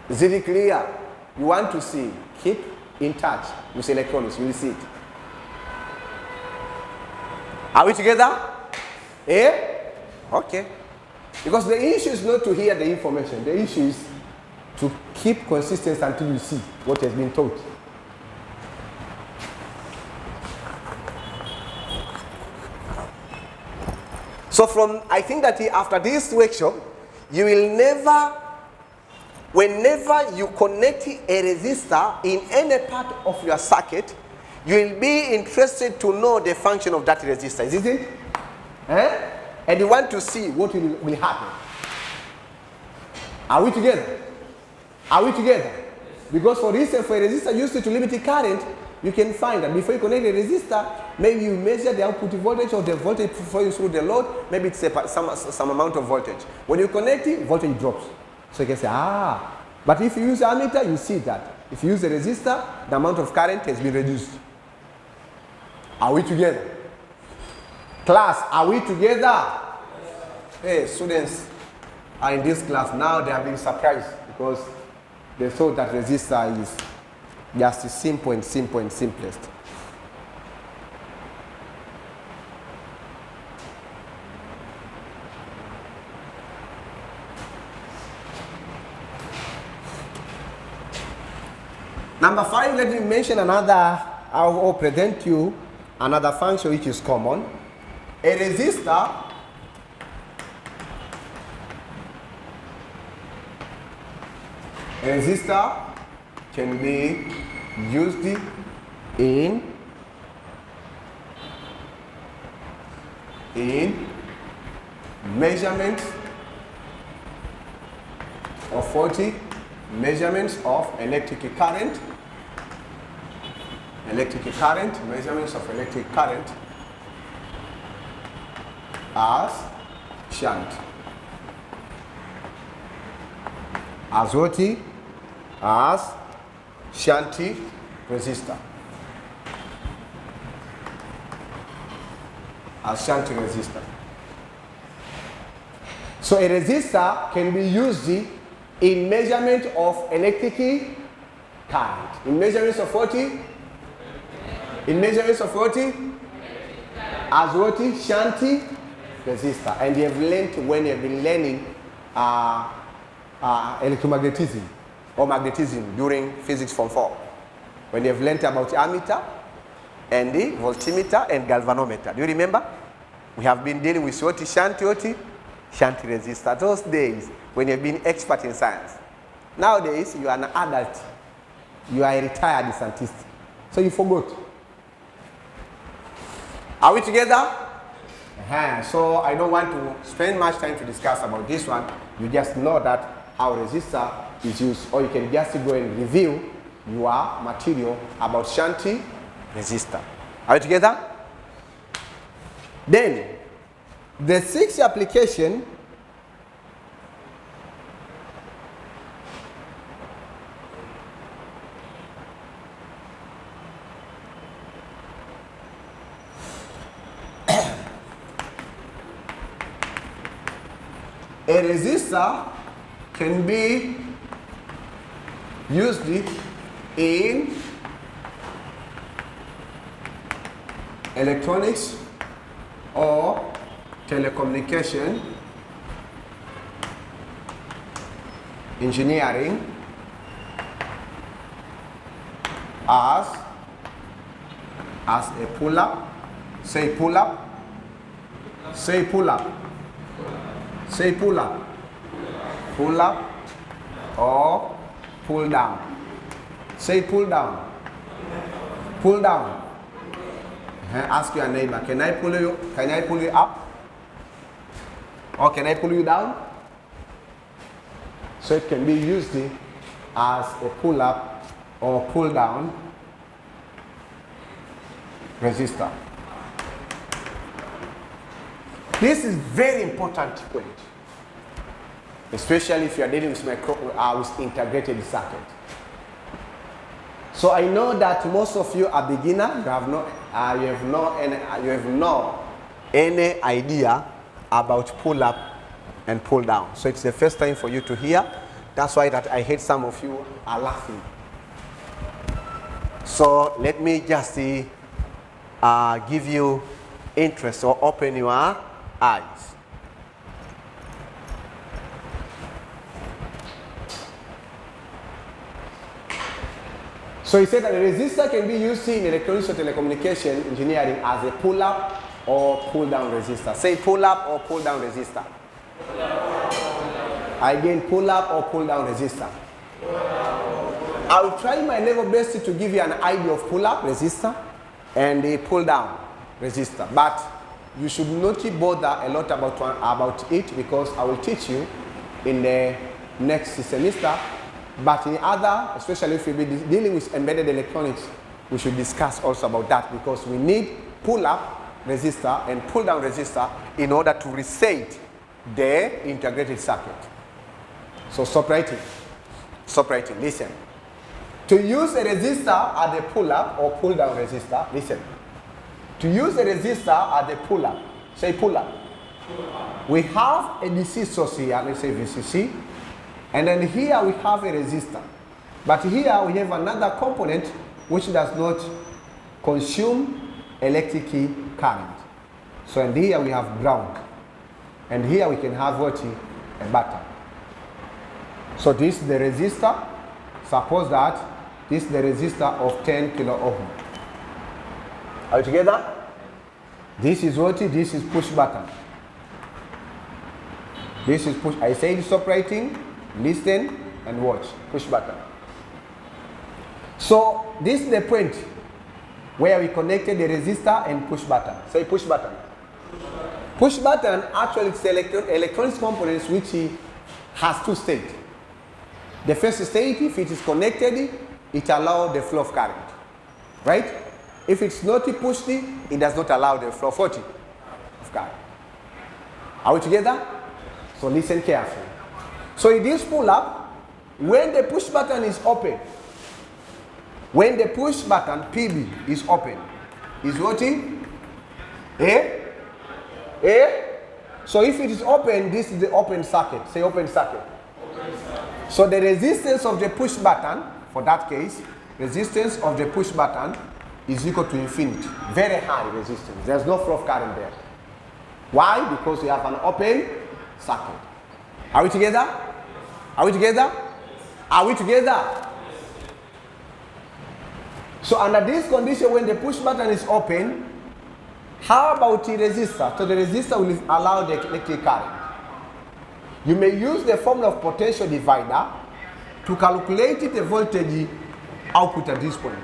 Is it clear? You want to see, keep in touch with electronics, you will see it. Are we together? Eh? Okay. Because the issue is not to hear the information. The issue is to keep consistency until you see what has been taught. So I think that after this workshop, you will never, whenever you connect a resistor in any part of your circuit, you will be interested to know the function of that resistor, isn't it? Eh? And you want to see what will happen. Are we together? Are we together? Because for instance, for a resistor used to limit the current, you can find that before you connect a resistor, maybe you measure the output voltage or the voltage before you through the load, maybe it's some amount of voltage. When you connect it, voltage drops. So you can say, but if you use an ammeter, you see that. If you use a resistor, the amount of current has been reduced. Are we together? Class, are we together? Hey, students are in this class now, they have been surprised because they thought that resistor is just simple and simplest. Number 5, let me mention another, I'll present you another function which is common. A resistor can be used in in measurement of 40 measurements of electric current, measurements of electric current as shunt. As what? As shunt resistor. As shunt resistor. So a resistor can be used in measurement of electric current. In measurements of 40? In measurements of 40? As what? Shunt resistor. And you have learned when you have been learning electromagnetism or magnetism during physics form 4. When you have learned about ammeter and the voltmeter and galvanometer. Do you remember? We have been dealing with what? Shunt resistor. Those days when you've been expert in science. Nowadays you are an adult. You are a retired scientist. So you forgot. Are we together? So I don't want to spend much time to discuss about this one. You just know that how resistor is used, or you can just go and review your material about shunt resistor. Are we together? Then the sixth application a resistor can be used in electronics or telecommunication engineering as a pull-up. Say pull-up. Say pull-up. Say pull-up. Pull-up or pull-down. Say pull-down. Pull-down. Ask your neighbor, can I pull you up? Or can I pull you down? So it can be used as a pull-up or pull-down resistor. This is very important point, especially if you are dealing with integrated circuit. So I know that most of you are beginner. You have no any idea about pull up and pull down. So it's the first time for you to hear. That's why that I hate some of you are laughing. So let me just give you interest or open your eyes. So he said that a resistor can be used in electronics or telecommunication engineering as a pull-up or pull-down resistor. Say pull-up or pull-down resistor. Again, pull-up or pull-down resistor. I will try my level best to give you an idea of pull-up resistor and a pull-down resistor. But you should not bother a lot about it, because I will teach you in the next semester. But in other, especially if we be dealing with embedded electronics, we should discuss also about that, because we need pull-up resistor and pull-down resistor in order to reset the integrated circuit. So stop writing. Stop writing. Listen. To use a resistor as a pull-up or pull-down resistor, listen. To use a resistor as a pull-up, say pull-up. We have a DC source here, let's say VCC. And then here we have a resistor. But here we have another component which does not consume electric current. So and here we have ground. And here we can have what? A button. So this is the resistor. Suppose that this is the resistor of 10 kilo ohm. Are you together? This is what? This is push button. This is push. I said stop writing. Listen and watch. Push button. So this is the point where we connected the resistor and push button. Say push button. Push button actually it's electronics components which has two states. The first state, if it is connected, it allows the flow of current, right? If it's not pushed, it does not allow the flow of what? Of current. Are we together? So listen carefully. So in this pull-up, when the push button is open, when the push button PB is open, is what? A? So if it is open, this is the open circuit. Say open circuit. So the resistance of the push button, for that case, resistance of the push button is equal to infinity. Very high resistance. There's no flow of current there. Why? Because we have an open circuit. Are we together? Are we together? Are we together? So under this condition, when the push button is open, how about the resistor? So the resistor will allow the electric current. You may use the formula of potential divider to calculate the voltage output at this point.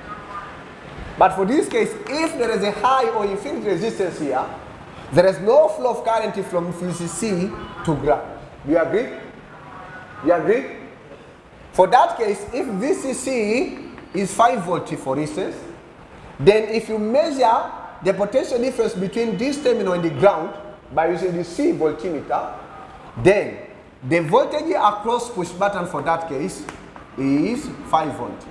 But for this case, if there is a high or infinite resistance here, there is no flow of current from VCC to ground. Do you agree? You agree? For that case, if VCC is 5 volts, for instance, then if you measure the potential difference between this terminal and the ground by using the C voltmeter, then the voltage across push button for that case is 5 volts.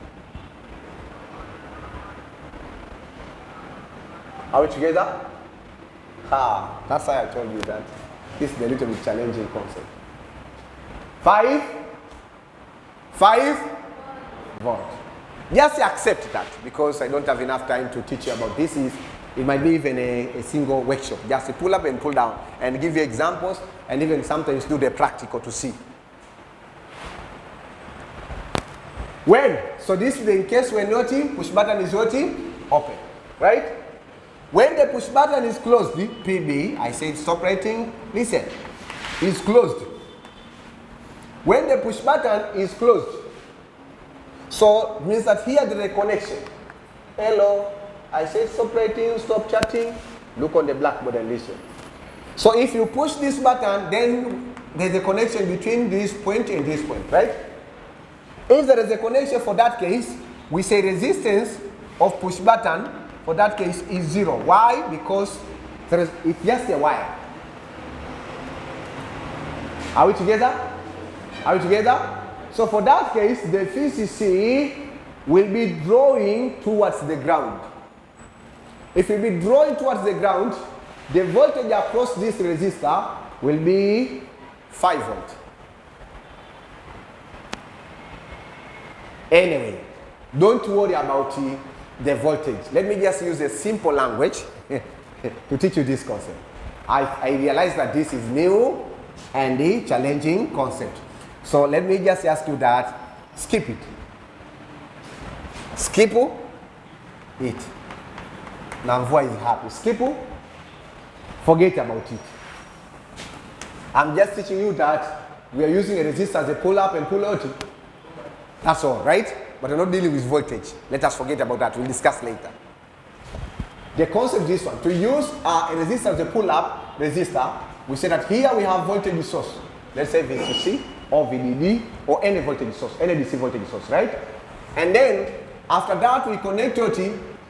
Are we together? That's why I told you that this is a little bit challenging concept. 5 volts. Just accept that, because I don't have enough time to teach you about this. It might be even a single workshop. Just pull up and pull down and give you examples, and even sometimes do the practical to see. When? So this is in case when push button is open, right? When the push button is closed, PB, I said stop writing, listen, is closed. When the push button is closed, so it means that here there is a connection. Hello, I said stop writing, stop chatting, look on the blackboard and listen. So if you push this button, then there's a connection between this point and this point, right? If there is a connection for that case, we say resistance of push button for that case is 0. Why? Because it's just a wire. Are we together? Are we together? So for that case, the VCC will be drawing towards the ground. If it will be drawing towards the ground, the voltage across this resistor will be 5 volts. Anyway, don't worry about the voltage. Let me just use a simple language to teach you this concept. I realize that this is new and a challenging concept. So let me just ask you that, skip it. Skip it. Now voice is happy. Skip, forget about it. I'm just teaching you that we are using a resistor as a pull up and pull out. That's all, right? But we're not dealing with voltage. Let us forget about that. We'll discuss later. The concept is this one. To use a resistor as a pull up resistor, we say that here we have voltage source. Let's say VCC or VDD or any voltage source, any DC voltage source, right? And then after that we connect to it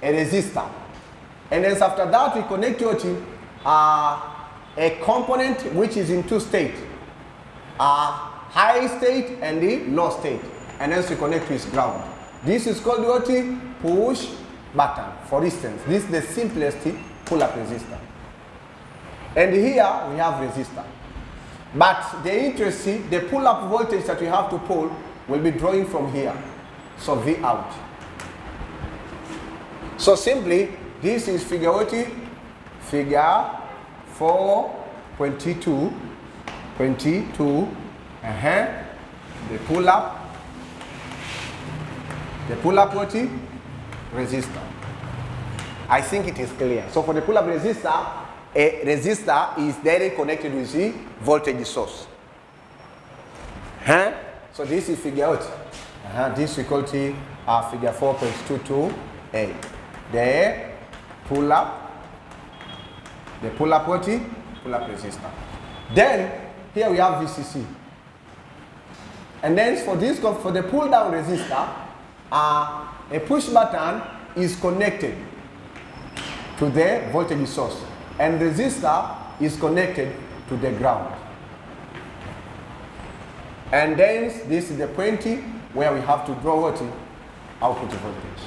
a resistor. And then after that we connect to it a component which is in two states, high state and the low state. And then we connect to its ground. This is called what? Push button. For instance, this is the simplest pull-up resistor. And here we have resistor. But the interesting, the pull-up voltage that we have to pull will be drawing from here. So V out. So simply, this is figure what? Figure 4.22. The pull-up. The pull-up what? Resistor. I think it is clear. So for the pull-up resistor, a resistor is directly connected with the voltage source. So this is figure out. This we call it figure 4.22a. The pull-up what? pull-up resistor. Then here we have VCC. And then for the pull-down resistor, a push button is connected to the voltage source, and resistor is connected to the ground. And then this is the point where we have to draw what? Output voltage.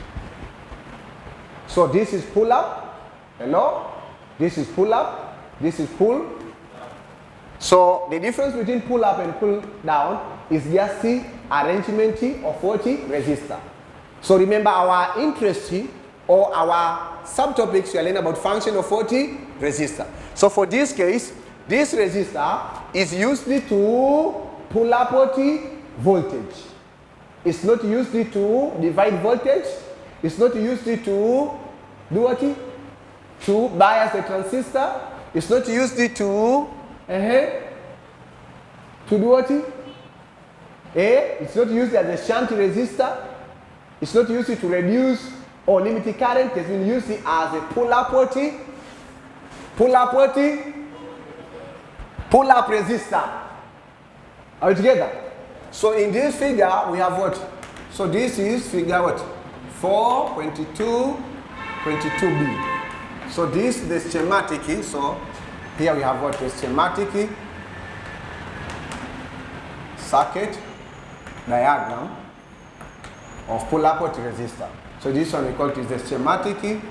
So this is pull up, hello? This is pull up, this is pull. So the difference between pull up and pull down is just the arrangement of what? Resistor. So remember our interest or our subtopics, we are learning about function of what? Resistor. So for this case, this resistor is used to pull up what? Voltage. It's not used to divide voltage. It's not used to do what? To bias the transistor. It's not used to do what? It's not used as a shunt resistor. It's not used to reduce or limit the current. It's been used as a pull-up resistor. Are we together? So in this figure we have what? So this is figure what? 4.22b. So this is the schematic. So here we have what? The schematic circuit diagram of pull-up resistor. So this one we call it the schematic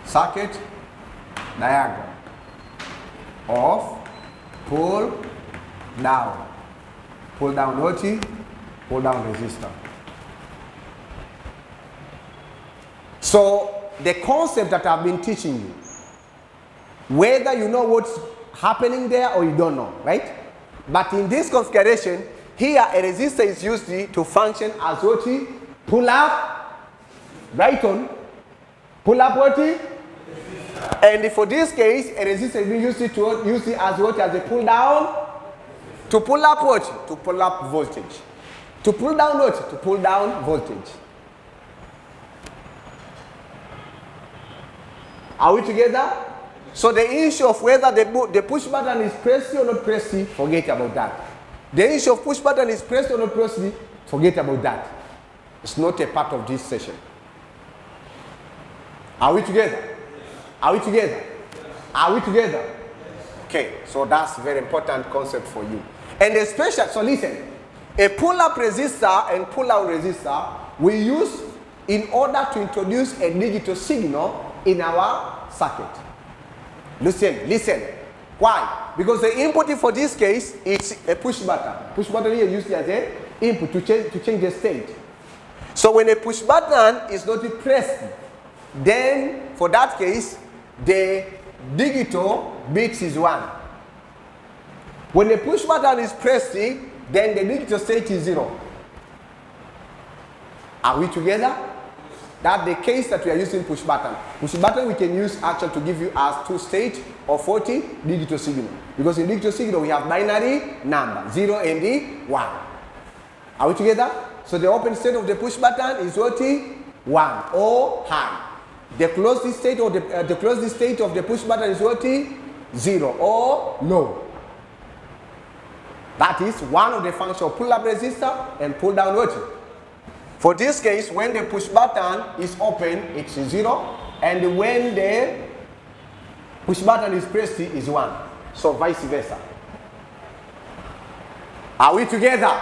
circuit diagram of pull down what? Pull down resistor. So the concept that I've been teaching you, whether you know what's happening there or you don't know, right? But in this configuration, here a resistor is used to function as what? Pull up, right on, pull up what? And for this case, a resistor is being used as what? As a pull down, to pull up what? To pull up voltage. To pull down what? To pull down voltage. Are we together? So the issue of whether the push button is pressed or not pressed, forget about that. The issue of push button is pressed or not pressed, forget about that. It's not a part of this session. Are we together? Are we together? Are we together? Okay, so that's a very important concept for you. And especially, so listen, a pull-up resistor and pull-out resistor we use in order to introduce a digital signal in our circuit. Listen. Why? Because the input for this case is a push button. Push button here used as an input to change the state. So when a push button is not pressed, then for that case, the digital bit is 1. When the push button is pressed, then the digital state is 0. Are we together? That's the case that we are using push button. Push button we can use actually to give you as 2 state or 40 digital signal. Because in digital signal we have binary number 0 and 1. Are we together? So the open state of the push button is what? 1 or high. The closed state or the closed state of the push button is what? 0 or low. That is one of the functions of pull-up resistor and pull-down what? For this case, when the push button is open, it's 0, and when the push button is pressed, it's 1. So vice versa. Are we together?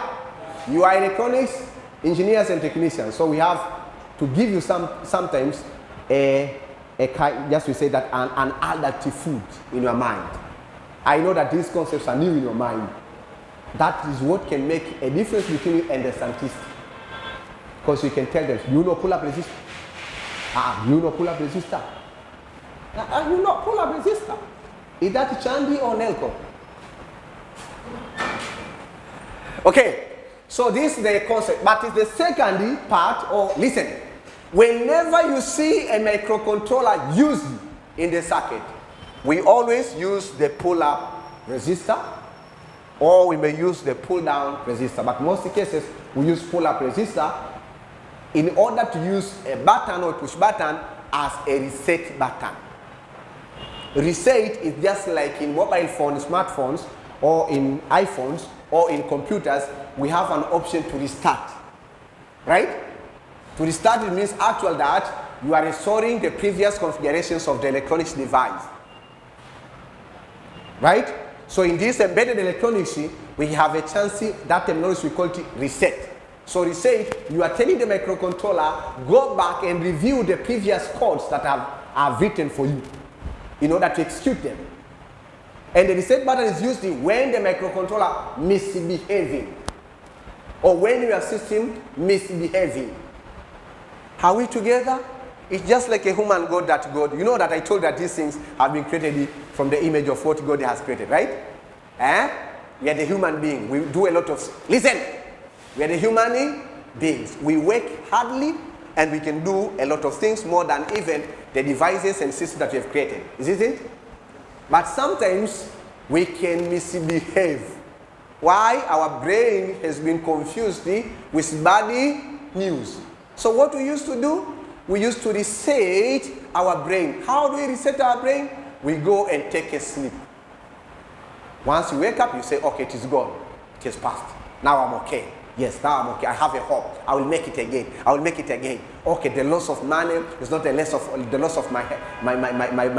You are electronics engineers and technicians, so we have to give you sometimes just we say that an adaptive food in your mind. I know that these concepts are new in your mind. That is what can make a difference between you and the scientist. Because you can tell them, you know pull-up resistor. You know pull-up resistor. You know pull-up resistor. Is that Chandi or Nelco? Okay, so this is the concept. But it's the second part, or listen, whenever you see a microcontroller used in the circuit, we always use the pull-up resistor, or we may use the pull-down resistor. But most cases, we use pull-up resistor in order to use a button or push button as a reset button. Reset is just like in mobile phones, smartphones, or in iPhones, or in computers, we have an option to restart, right? To restart, it means actually that you are restoring the previous configurations of the electronics device, right? So in this embedded electronics, we have a chance, that terminology we call it reset. So reset, you are telling the microcontroller, go back and review the previous codes that are written for you in order to execute them. And the reset button is used when the microcontroller misbehaving or when your system misbehaving. Are we together? It's just like a human God that God, you know that I told that these things have been created from the image of what God has created, right? We are the human being. We do a lot of, listen, we are the human beings. We work hardly and we can do a lot of things more than even the devices and systems that we have created. Isn't it? But sometimes we can misbehave. Why? Our brain has been confused with bad news. So what we used to do, we used to reset our brain. How do we reset our brain? We go and take a sleep. Once you wake up, you say, okay, it is gone. It has passed. Now I'm okay. Yes, now I'm okay. I have a hope. I will make it again. I will make it again. Okay, the loss of money is not the loss of my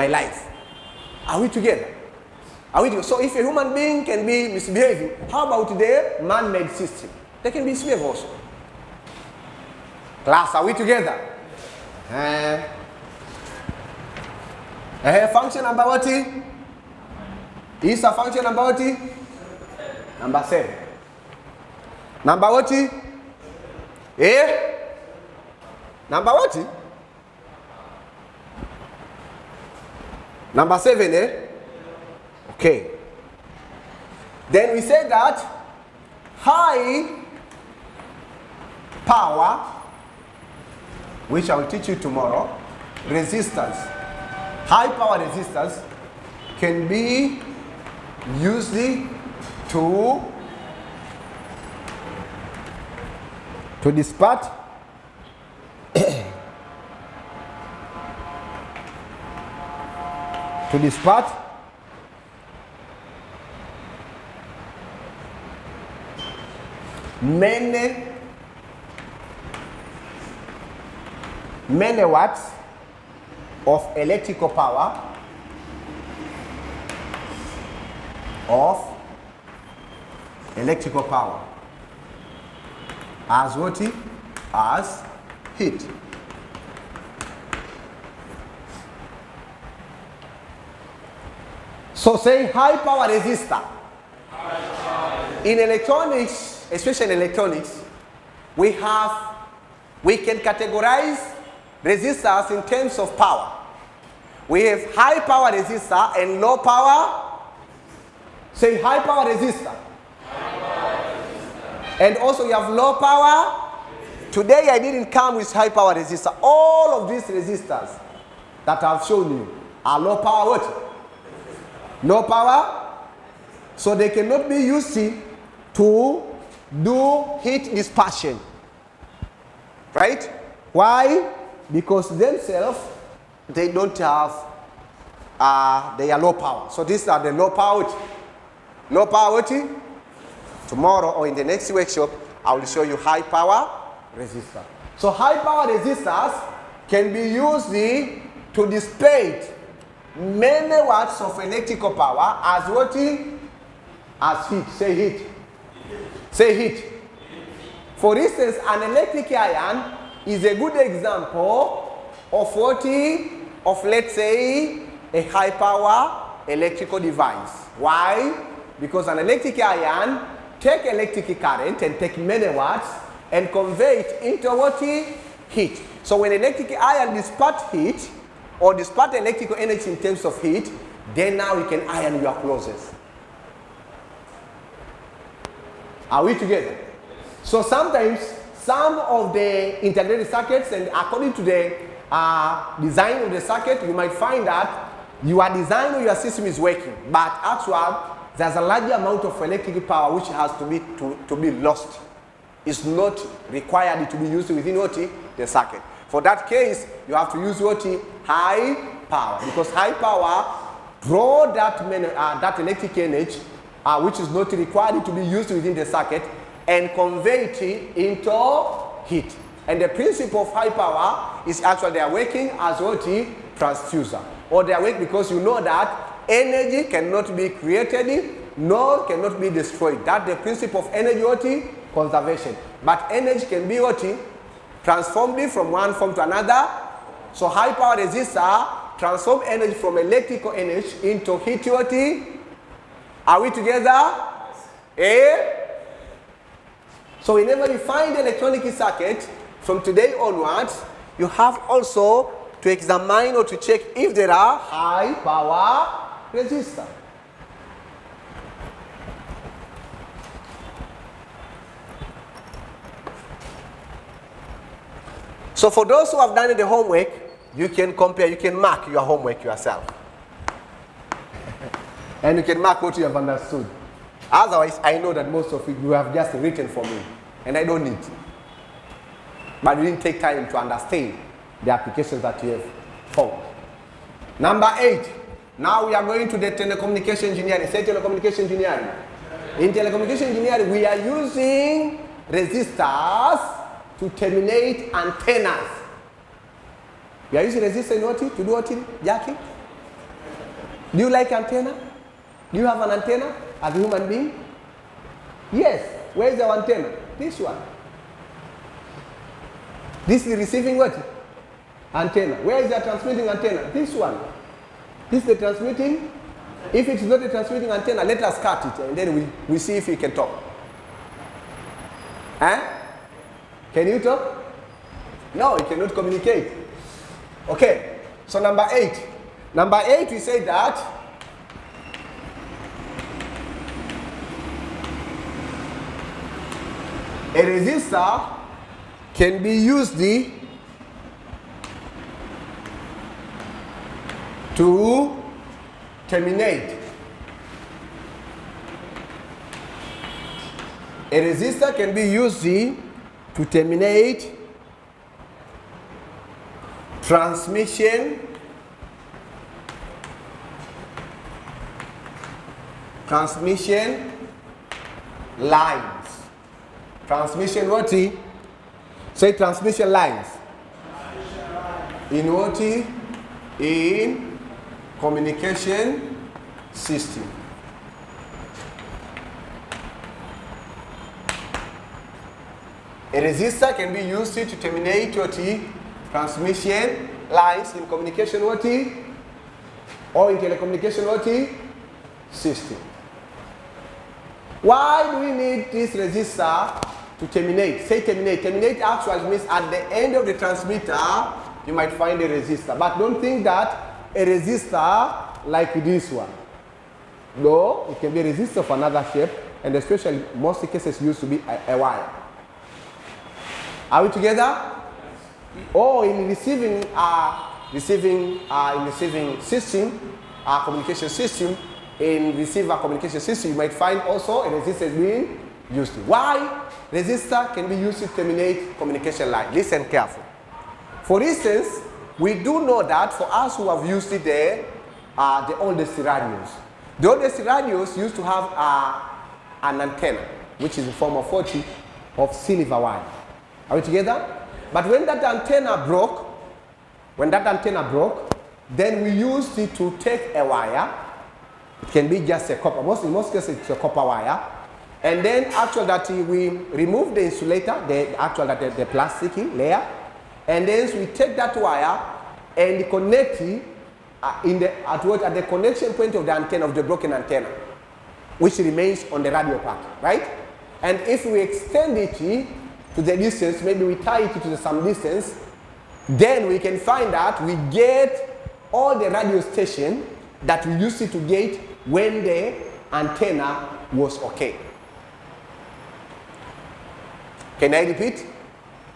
life. Are we together? Are we together? So if a human being can be misbehaving, how about the man-made system? They can be misbehaving also. Class, are we together? Function number what? Is a function number what? Number 7. Number what? Number what? Number 7, Okay. Then we say that high power, which I will teach you tomorrow, resistors. High power resistors can be used to dispatch many watts of electrical power as what? As heat. So say high power resistor. In electronics, especially in electronics, we can categorize resistors in terms of power. We have high power resistor and low power. Say high power resistor. And also you have low power. Today I didn't come with high power resistor. All of these resistors that I've shown you are low power what? Low power. So they cannot be used to do heat dispersion. Right? Why? Because themselves, they don't have, they are low power. So these are the low power. Low power. Tomorrow or in the next workshop, I will show you high power resistor. So high power resistors can be used to dissipate many watts of electrical power as what? As heat. Say heat. Say heat. For instance, an electric iron is a good example of what? Of, let's say, a high power electrical device. Why? Because an electric iron take electric current and take many watts and convey it into what? Heat. So when electric iron dispatch heat or dispatch electrical energy in terms of heat, then now you can iron your clothes. Are we together? So sometimes some of the integrated circuits, and according to the design of the circuit, you might find that your design of your system is working, but actually there's a large amount of electrical power which has to be lost. It's not required to be used within what? The circuit. For that case, you have to use what? High power, because high power draw that electric energy, which is not required to be used within the circuit, and convert it into heat. And the principle of high power is actually they are working as what? Transducer. Or they are working because you know that energy cannot be created nor cannot be destroyed. That's the principle of energy what? Conservation. But energy can be what? Transformed from one form to another. So high power resistor transform energy from electrical energy into heat what? Are we together? Eh? So whenever you find the electronic circuit, from today onwards, you have also to examine or to check if there are high power resistors. So for those who have done the homework, you can compare, you can mark your homework yourself. And you can mark what you have understood. Otherwise, I know that most of it you have just written for me, and I don't need it. But you didn't take time to understand the applications that you have found. Number 8. Now we are going to the telecommunication engineering. Say telecommunication engineering. In telecommunication engineering, we are using resistors to terminate antennas. We are using resistors in what? To do what, Jackie? Do you like antenna? Do you have an antenna as a human being? Yes. Where is our antenna? This one. This is receiving what? Antenna. Where is the transmitting antenna? This one. This is the transmitting. If it is not a transmitting antenna, let us cut it and then we see if we can talk. Huh? Can you talk? No, you cannot communicate. Okay. So number 8. Number 8, we say that a resistor can be used to terminate. A resistor can be used to terminate transmission lines. Transmission what? Say transmission lines. In what? In communication system. A resistor can be used to terminate what? Transmission lines in communication what? Or in telecommunication what? System. Why do we need this resistor to terminate? Say terminate. Terminate actually means at the end of the transmitter, you might find a resistor. But don't think that a resistor like this one. No, it can be a resistor of another shape, and especially most cases used to be a wire. Are we together? Or in receiving system, communication system, in receiver communication system, you might find also a resistor being used. Why? Resistor can be used to terminate communication line. Listen carefully. For instance, we do know that for us who have used it there, the oldest radios. The oldest radios used to have an antenna, which is in form of 40 of silver wire. Are we together? But when that antenna broke, then we used it to take a wire. It can be just a copper. In most cases, it's a copper wire. And then actually that we remove the insulator, the plastic layer, and then we take that wire and connect it at the connection point of the antenna, of the broken antenna, which remains on the radio part, right? And if we extend it to the distance, maybe we tie it to some distance, then we can find that we get all the radio station that we used it to get when the antenna was okay. Can I repeat?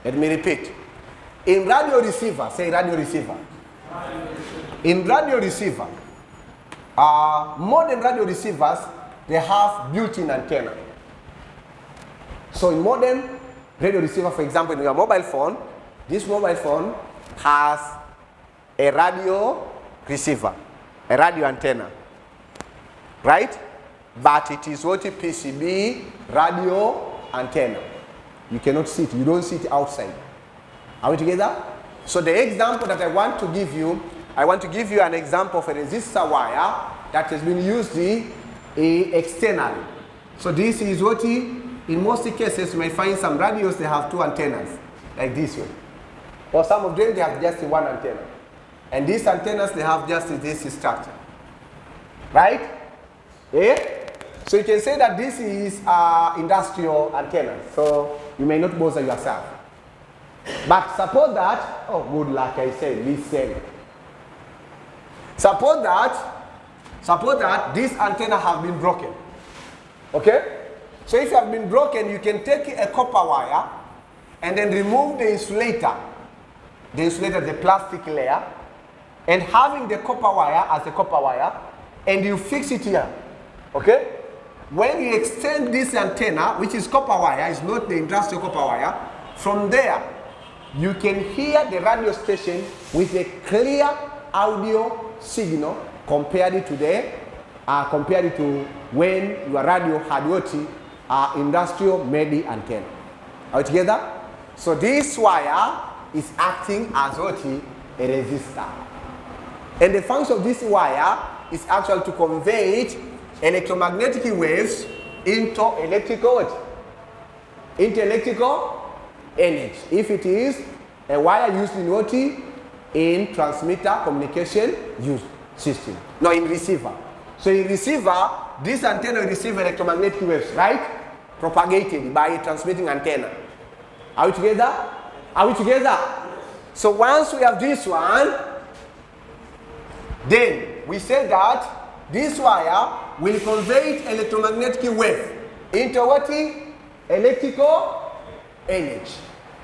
Let me repeat. In radio receiver, say radio receiver. In radio receiver, modern radio receivers, they have built-in antenna. So in modern radio receiver, for example, in your mobile phone, this mobile phone has a radio receiver. a radio antenna, right? But it is what PCB radio antenna. You cannot see it, you don't see it outside. Are we together? So the example that I want to give you an example of a resistor wire that has been used externally. So this is what, in most cases, you may find some radios, they have two antennas, like this one. Or some of them, they have just one antenna. And these antennas, they have just this structure. Right? Yeah? So you can say that this is industrial antenna. So you may not bother yourself. But suppose that, oh good luck, I said, listen. Suppose that this antenna have been broken. Okay? So if you have been broken, you can take a copper wire and then remove the insulator. The insulator, the plastic layer, and having the copper wire as a copper wire, and you fix it here. Okay? When you extend this antenna, which is copper wire, is not the industrial copper wire, from there, you can hear the radio station with a clear audio signal compared to when your radio had what industrial made antenna. Are we together? So this wire is acting as what? A resistor. And the function of this wire is actually to convey electromagnetic waves into electrical what? Into electrical energy. If it is a wire used in what? In transmitter communication use system. No, in receiver. So in receiver, this antenna will receive electromagnetic waves, right? Propagated by a transmitting antenna. Are we together? Are we together? So once we have this one, then we say that this wire will convey electromagnetic wave into what? Electrical energy.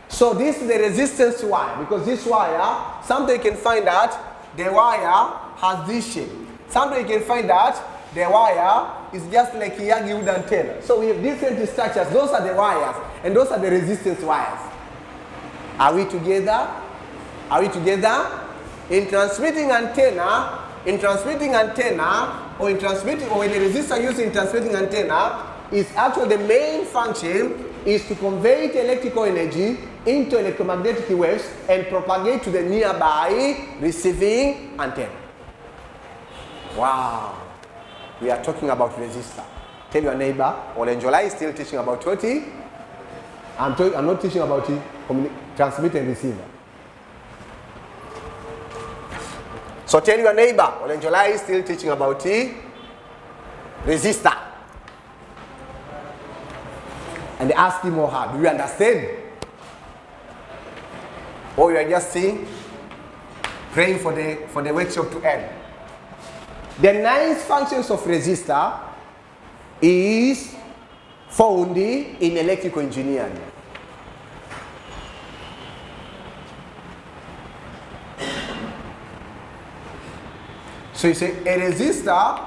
So this is the resistance wire, because this wire, sometimes you can find that the wire has this shape. Sometimes you can find that the wire is just like a young wood antenna. So we have different structures. Those are the wires, and those are the resistance wires. Are we together? Are we together? In transmitting antenna, or in the resistor used in transmitting antenna, is actually the main function is to convey electrical energy into electromagnetic waves and propagate to the nearby receiving antenna. Wow. We are talking about resistor. Tell your neighbor, Olenjolai is still teaching about what? I'm not teaching about transmitter and receiver. So tell your neighbor, Olenjolai is still teaching about resistor. And ask him or her, do you understand? Or you are just praying for the workshop to end. The 9 functions of resistor is found in electrical engineering. So you say a resistor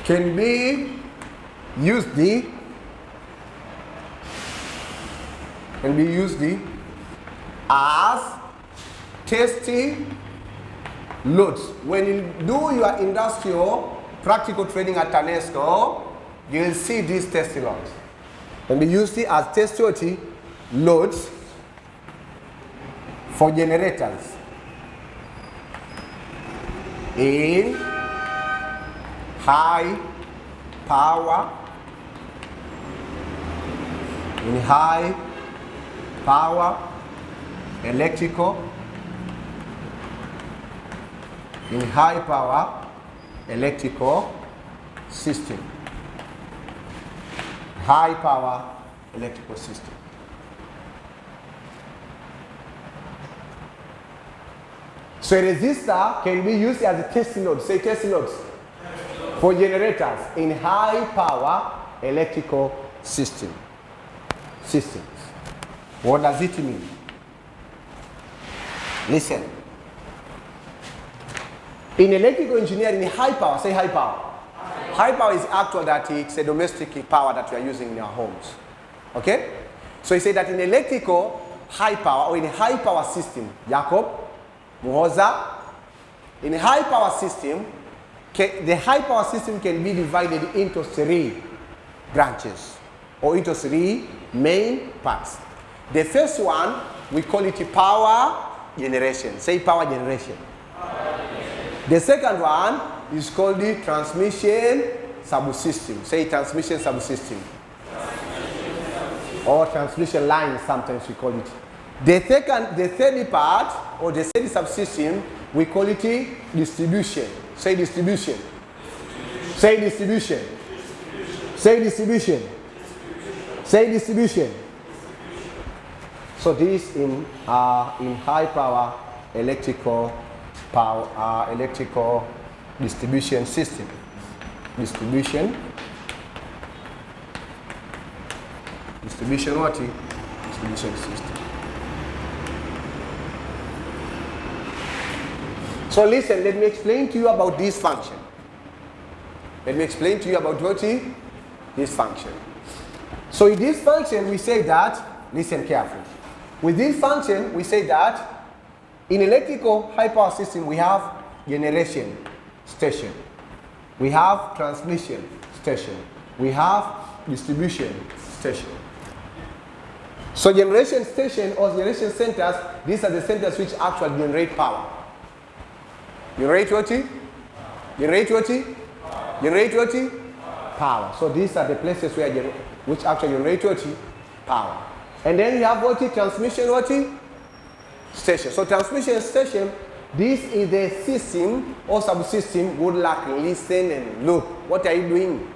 can be used as testing loads. When you do your industrial practical training at TANESCO, you will see these testing loads. Can be used as test loads for generators in high power, electrical, in high power electrical system. High power electrical system. So a resistor can be used as a testing load. Say testing loads. For generators in high power electrical systems. What does it mean? Listen. In electrical engineering, high power, say high power. High power is actual that it's a domestic power that we are using in our homes. Okay? So you say that in electrical high power or in a high power system, Jacob, Muhoza, In a high power system, the high power system can be divided into 3 branches or into 3 main parts. The first one, we call it power generation. Say power generation. The second one is called the transmission subsystem. Say transmission subsystem. Or transmission line, sometimes we call it. The third part, or the third subsystem, we call it distribution. Say distribution. Say distribution. Say distribution. Say distribution. So this in high power electrical distribution system. Distribution what? Distribution system. So listen, let me explain to you about this function. Let me explain to you about what is this function. So in this function we say that, listen carefully. With this function we say that in electrical high power system we have generation station. We have transmission station. We have distribution station. So generation station or generation centers, these are the centers which actually generate power. Generate what? Generate what? Generate what? Power. So these are the places where which actually generate what? Power. And then you have what? Transmission what? Station. So transmission station, this is the system or subsystem would like listen and look. What are you doing?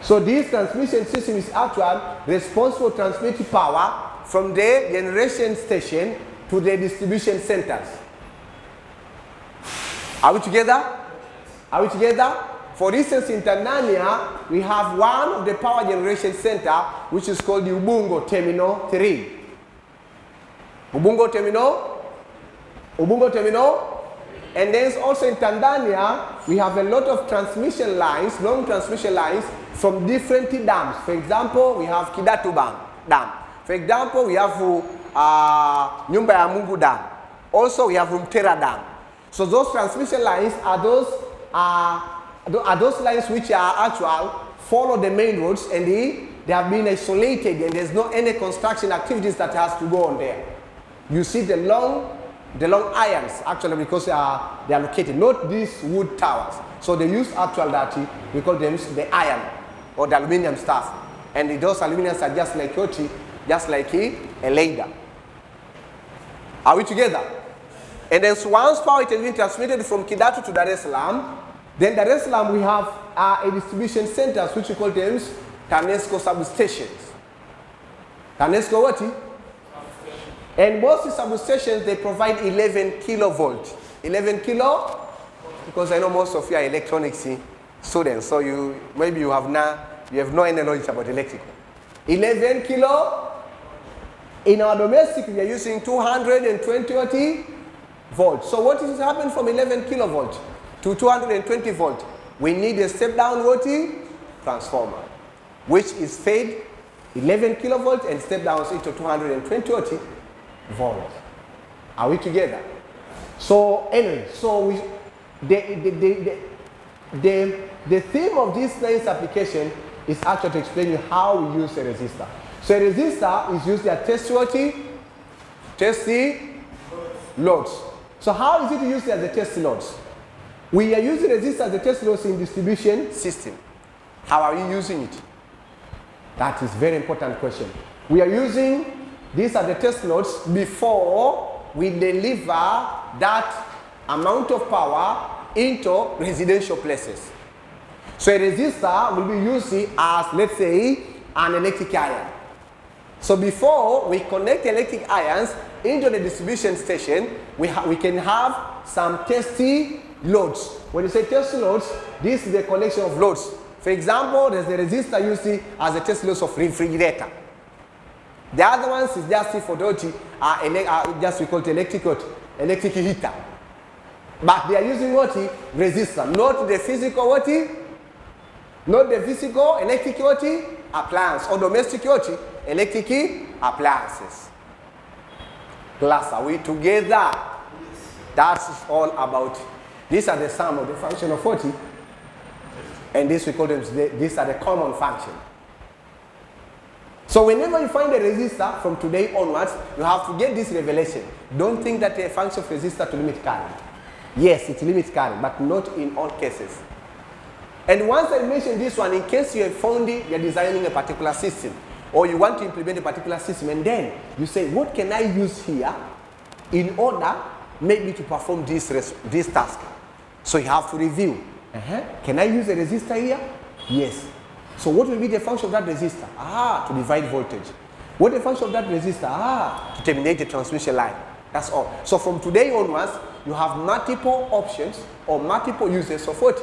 So this transmission system is actually responsible for transmitting power from the generation station to the distribution centers. Are we together? Are we together? For instance, in Tanzania, we have one of the power generation center which is called the Ubungo Terminal 3. Ubungo Terminal. And then also in Tanzania, we have a lot of transmission lines, long transmission lines from different dams. For example, we have Kidatu Dam. For example, we have Nyumba ya Mungu Dam. Also, we have Mtera Dam. So those transmission lines are those lines which are actual follow the main roads, and they have been isolated, and there's no any construction activities that has to go on there. You see the long irons actually, because they are located, not these wood towers. So they use actual that we call them the iron or the aluminum stuff, and those aluminums are just like a ladder. Are we together? And then once power it has been transmitted from Kidatu to Dar es Salaam, then Dar es Salaam we have a distribution centers which we call them TANESCO substations. TANESCO what? And most substations they provide 11 kilovolt. 11 kilo, because I know most of you are electronics students, so maybe you have no any knowledge about electrical. 11 kilo. In our domestic we are using 220 volts. So what is happening from 11 kilovolt to 220 volt? We need a step down transformer, which is fed 11 kilovolt and step down into 220 volts. Are we together? So anyway, so the theme of this science application is actually to explain you how we use a resistor. So a resistor is used to test the loads. So how is it used as a test loads? We are using resistor as a test loads in distribution system. How are we using it? That is a very important question. We are using these are the test loads before we deliver that amount of power into residential places. So a resistor will be used as, let's say, an electric iron. So before we connect electric irons into the distribution station, we can have some testy loads. When you say testy loads, this is the collection of loads. For example, there's the resistor used as a test loads of refrigerator. The other ones is just for dirty, just we call it electric heater. But they are using what? Resistor, not the physical what? Not the physical electric what? Appliance or domestic what? Electric appliances. Class, are we together? That's all about, these are the sum of the function of 40, and this we call them, these are the common function. So whenever you find a resistor from today onwards, you have to get this revelation. Don't think that a function of resistor to limit current. Yes, it limits current, but not in all cases. And once I mentioned this one, in case you have found it, you're designing a particular system, or you want to implement a particular system, and then you say, what can I use here in order maybe to perform this task? So you have to review. Can I use a resistor here? Yes. So what will be the function of that resistor? To divide voltage. What the function of that resistor? To terminate the transmission line. That's all. So from today onwards, you have multiple options or multiple uses of 40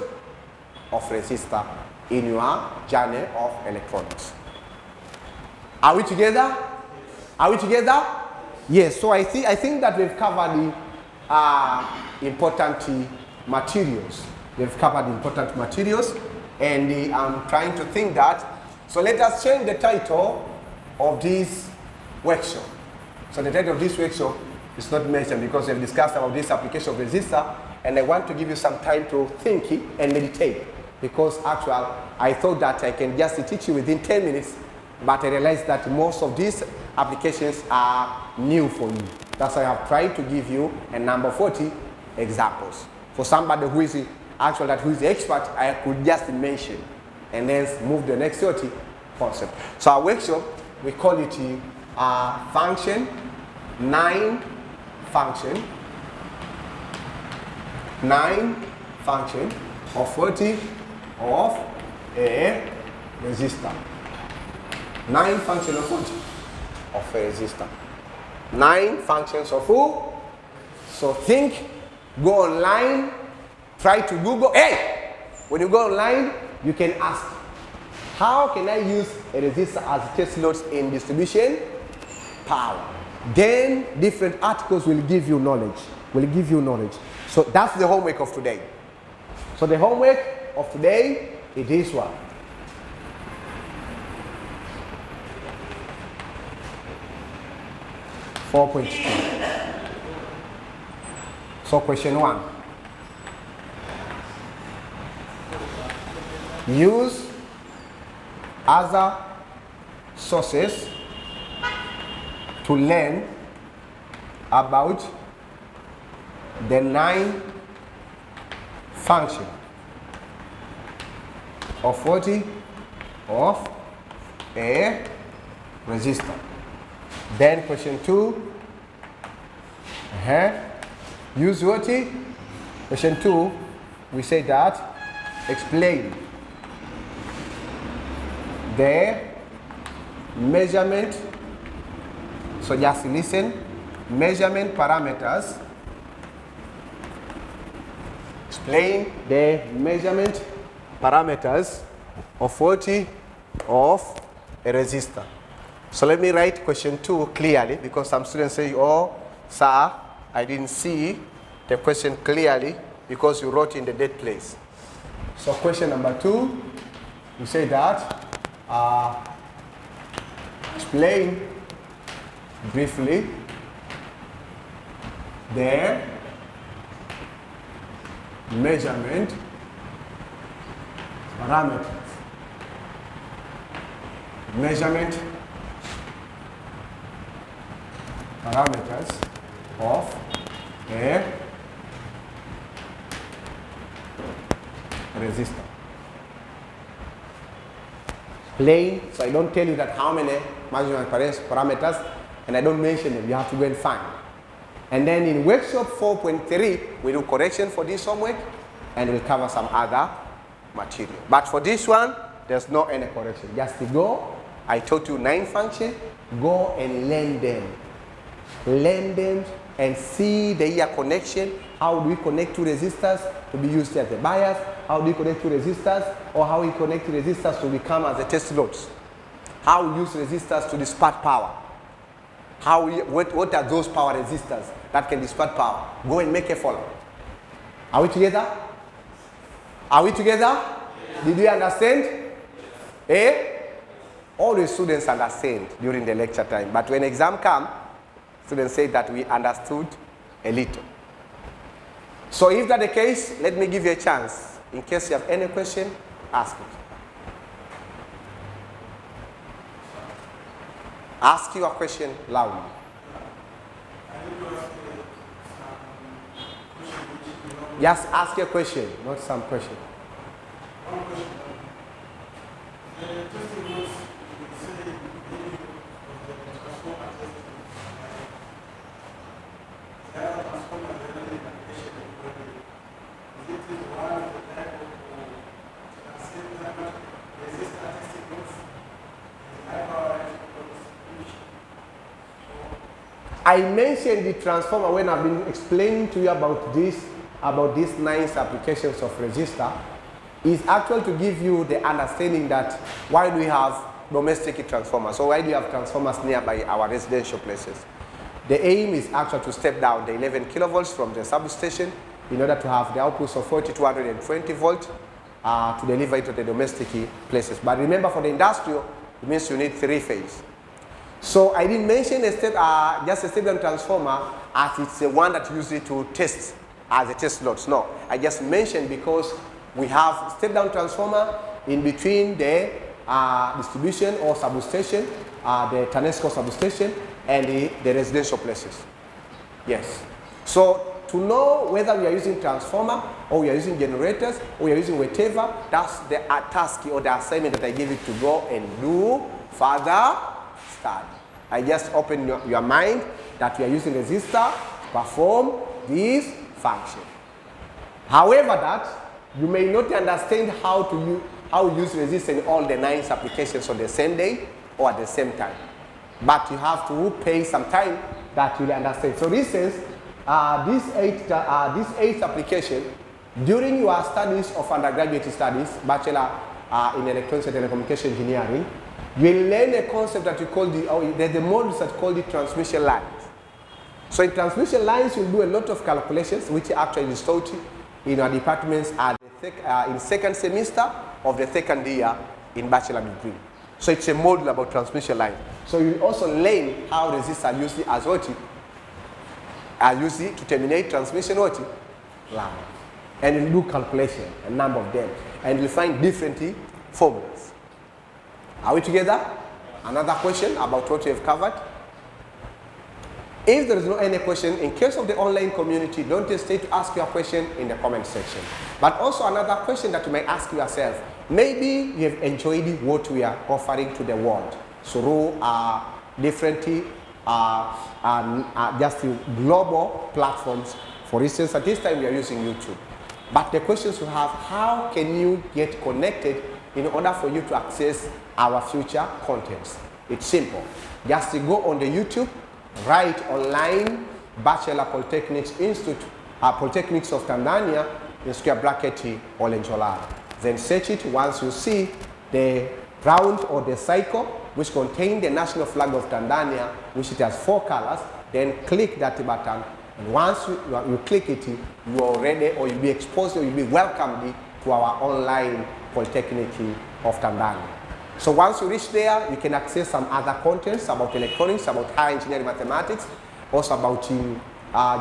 of resistor in your journey of electronics. Are we together? Are we together? Yes. So I think that we've covered the important materials. We've covered the important materials. And I'm trying to think that, so let us change the title of this workshop. So the title of this workshop is not mentioned because we've discussed about this application of resistor, and I want to give you some time to think and meditate, because actually I thought that I can just teach you within 10 minutes, but I realized that most of these applications are new for you. That's why I have tried to give you a number 40 examples. For somebody who is who is the expert, I could just mention and then move to the next 30 concept. So our workshop, we call it function, 9 function of 40 of a resistor. 9 functions of 40 of a resistor. 9 functions of who? So think, go online, try to Google. Hey! When you go online, you can ask, how can I use a resistor as test loads in distribution power? Then different articles will give you knowledge. So that's the homework of today. So the homework of today is this one. So question 1. Use other sources to learn about the 9 functions of 40 of a resistor. Then question 2, use what? Question 2, we say that explain the measurement, so just listen, measurement parameters, explain the measurement parameters of 40 of a resistor. So let me write question 2 clearly, because some students say, oh, sir, I didn't see the question clearly because you wrote in the dead place. So question number 2, you say that explain briefly the measurement parameters. Measurement parameters of a resistor. Plain, so I don't tell you that how many measurement parameters, and I don't mention them. You have to go and find. And then in workshop 4.3, we do correction for this homework, and we'll cover some other material. But for this one, there's no any correction. Just to go, I taught you 9 functions, go and learn them. Learn them and see the ear connection. How do we connect two resistors to be used as the bias? How do we connect two resistors, or how we connect two resistors to become as the test loads? How we use resistors to dissipate power? What are those power resistors that can dissipate power? Go and make a follow. Are we together? Are we together? Yes. Did you understand? Yes. All the students understand during the lecture time, but when exam comes, students say that we understood a little. So if that's the case, let me give you a chance. In case you have any question, ask it. Ask your question loudly. Just ask your question, not some question. One question. I mentioned the transformer when I've been explaining to you about these 9 applications of resistor. Is actually to give you the understanding that why do we have domestic transformers? So why do you have transformers nearby our residential places? The aim is actually to step down the 11 kilovolts from the substation in order to have the outputs of 40 to 120 volt to deliver it to the domestic places. But remember, for the industrial, it means you need 3-phase. So I didn't mention just a step-down transformer as it's the one that uses it to test as a test loads. No, I just mentioned because we have step-down transformer in between the distribution or substation, the TANESCO substation, and the residential places. Yes. So to know whether we are using transformer or we are using generators or we are using whatever, that's the task or the assignment that I gave you to go and do further study. I just open your mind that we are using resistor to perform this function. However, that you may not understand how to use resistor in all the 9 applications on the same day or at the same time. But you have to pay some time that you'll understand. For instance, this 8 application, during your studies of undergraduate studies, bachelor in electronics and telecommunication engineering, you will learn a concept that you call there's the modules that call the transmission lines. So in transmission lines, you'll do a lot of calculations, which actually is taught in our departments at in second semester of the second year in bachelor degree. So it's a module about transmission lines. So you also learn how resistors are used as what? Are used to terminate transmission what? Lines. And you'll do calculation, a number of them. And you'll find different formulas. Are we together? Another question about what we have covered? If there is no any question, in case of the online community, don't hesitate to ask your question in the comment section. But also another question that you might ask yourself, maybe you have enjoyed what we are offering to the world through different just global platforms. For instance, at this time we are using YouTube. But the questions you have, how can you get connected in order for you to access our future contents? It's simple. Just to go on the YouTube, write online Bachelor Polytechnics Institute, Polytechnics of Tanzania, in square bracket Olenjolai. Then search it. Once you see the round or the cycle which contains the national flag of Tanzania, which it has 4 colors, then click that button. And once you click it, you are ready, or you'll be exposed, or you'll be welcomed to our online Polytechnic of Tanzania. So once you reach there, you can access some other contents about electronics, about higher engineering mathematics, also about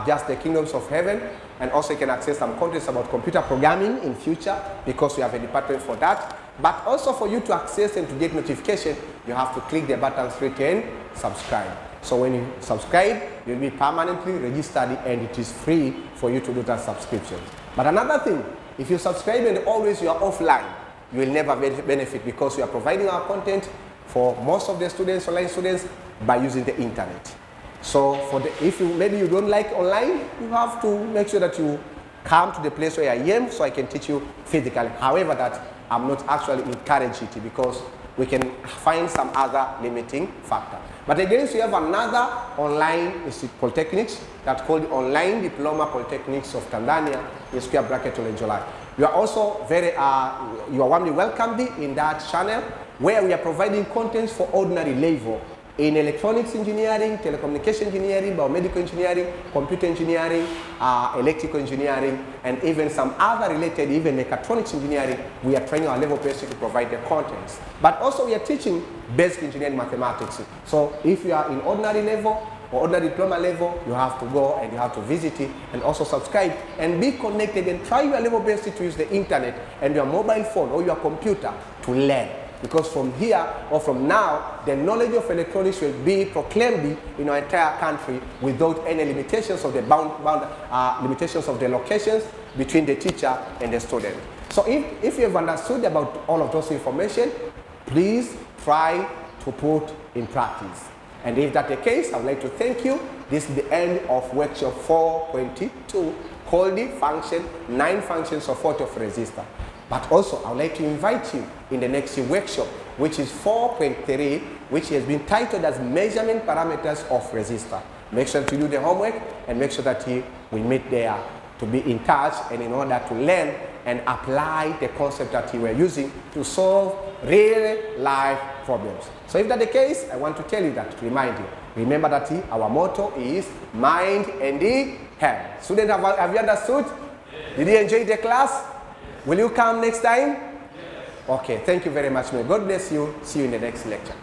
just the kingdoms of heaven, and also you can access some contents about computer programming in future, because we have a department for that. But also for you to access and to get notification, you have to click the button written subscribe. So when you subscribe, you'll be permanently registered and it is free for you to do that subscription. But another thing, if you subscribe and always you are offline, you will never benefit, because we are providing our content for most of the students, online students, by using the internet. So if maybe you don't like online, you have to make sure that you come to the place where I am so I can teach you physically. However, that I'm not actually encouraging it, because we can find some other limiting factor. But again, so you have another online polytechnics that's called Online Diploma Polytechnics of Tanzania in square bracket Olenjolai. You are also you are warmly welcomed in that channel, where we are providing contents for ordinary level in electronics engineering, telecommunication engineering, biomedical engineering, computer engineering, electrical engineering, and even some other related, even mechatronics engineering. We are training our level person to provide the contents. But also we are teaching basic engineering mathematics. So if you are in ordinary level, or ordinary diploma level, you have to go and you have to visit it and also subscribe and be connected and try your level best to use the internet and your mobile phone or your computer to learn. Because from here or from now, the knowledge of electronics will be proclaimed in our entire country without any limitations of the limitations of the locations between the teacher and the student. So if you have understood about all of those information, please try to put in practice. And if that's the case, I would like to thank you. This is the end of workshop 4.2 called the 9 functions of fault of resistor. But also, I would like to invite you in the next workshop, which is 4.3, which has been titled as Measurement Parameters of Resistor. Make sure to do the homework and make sure that we meet there to be in touch and in order to learn and apply the concept that we are using to solve real life problems. So if that's the case, I want to tell you that, to remind you, remember that our motto is mind and the head. Students, have you understood? Yes. Did you enjoy the class? Will you come next time? Yes. Okay, thank you very much. May God bless you. See you in the next lecture.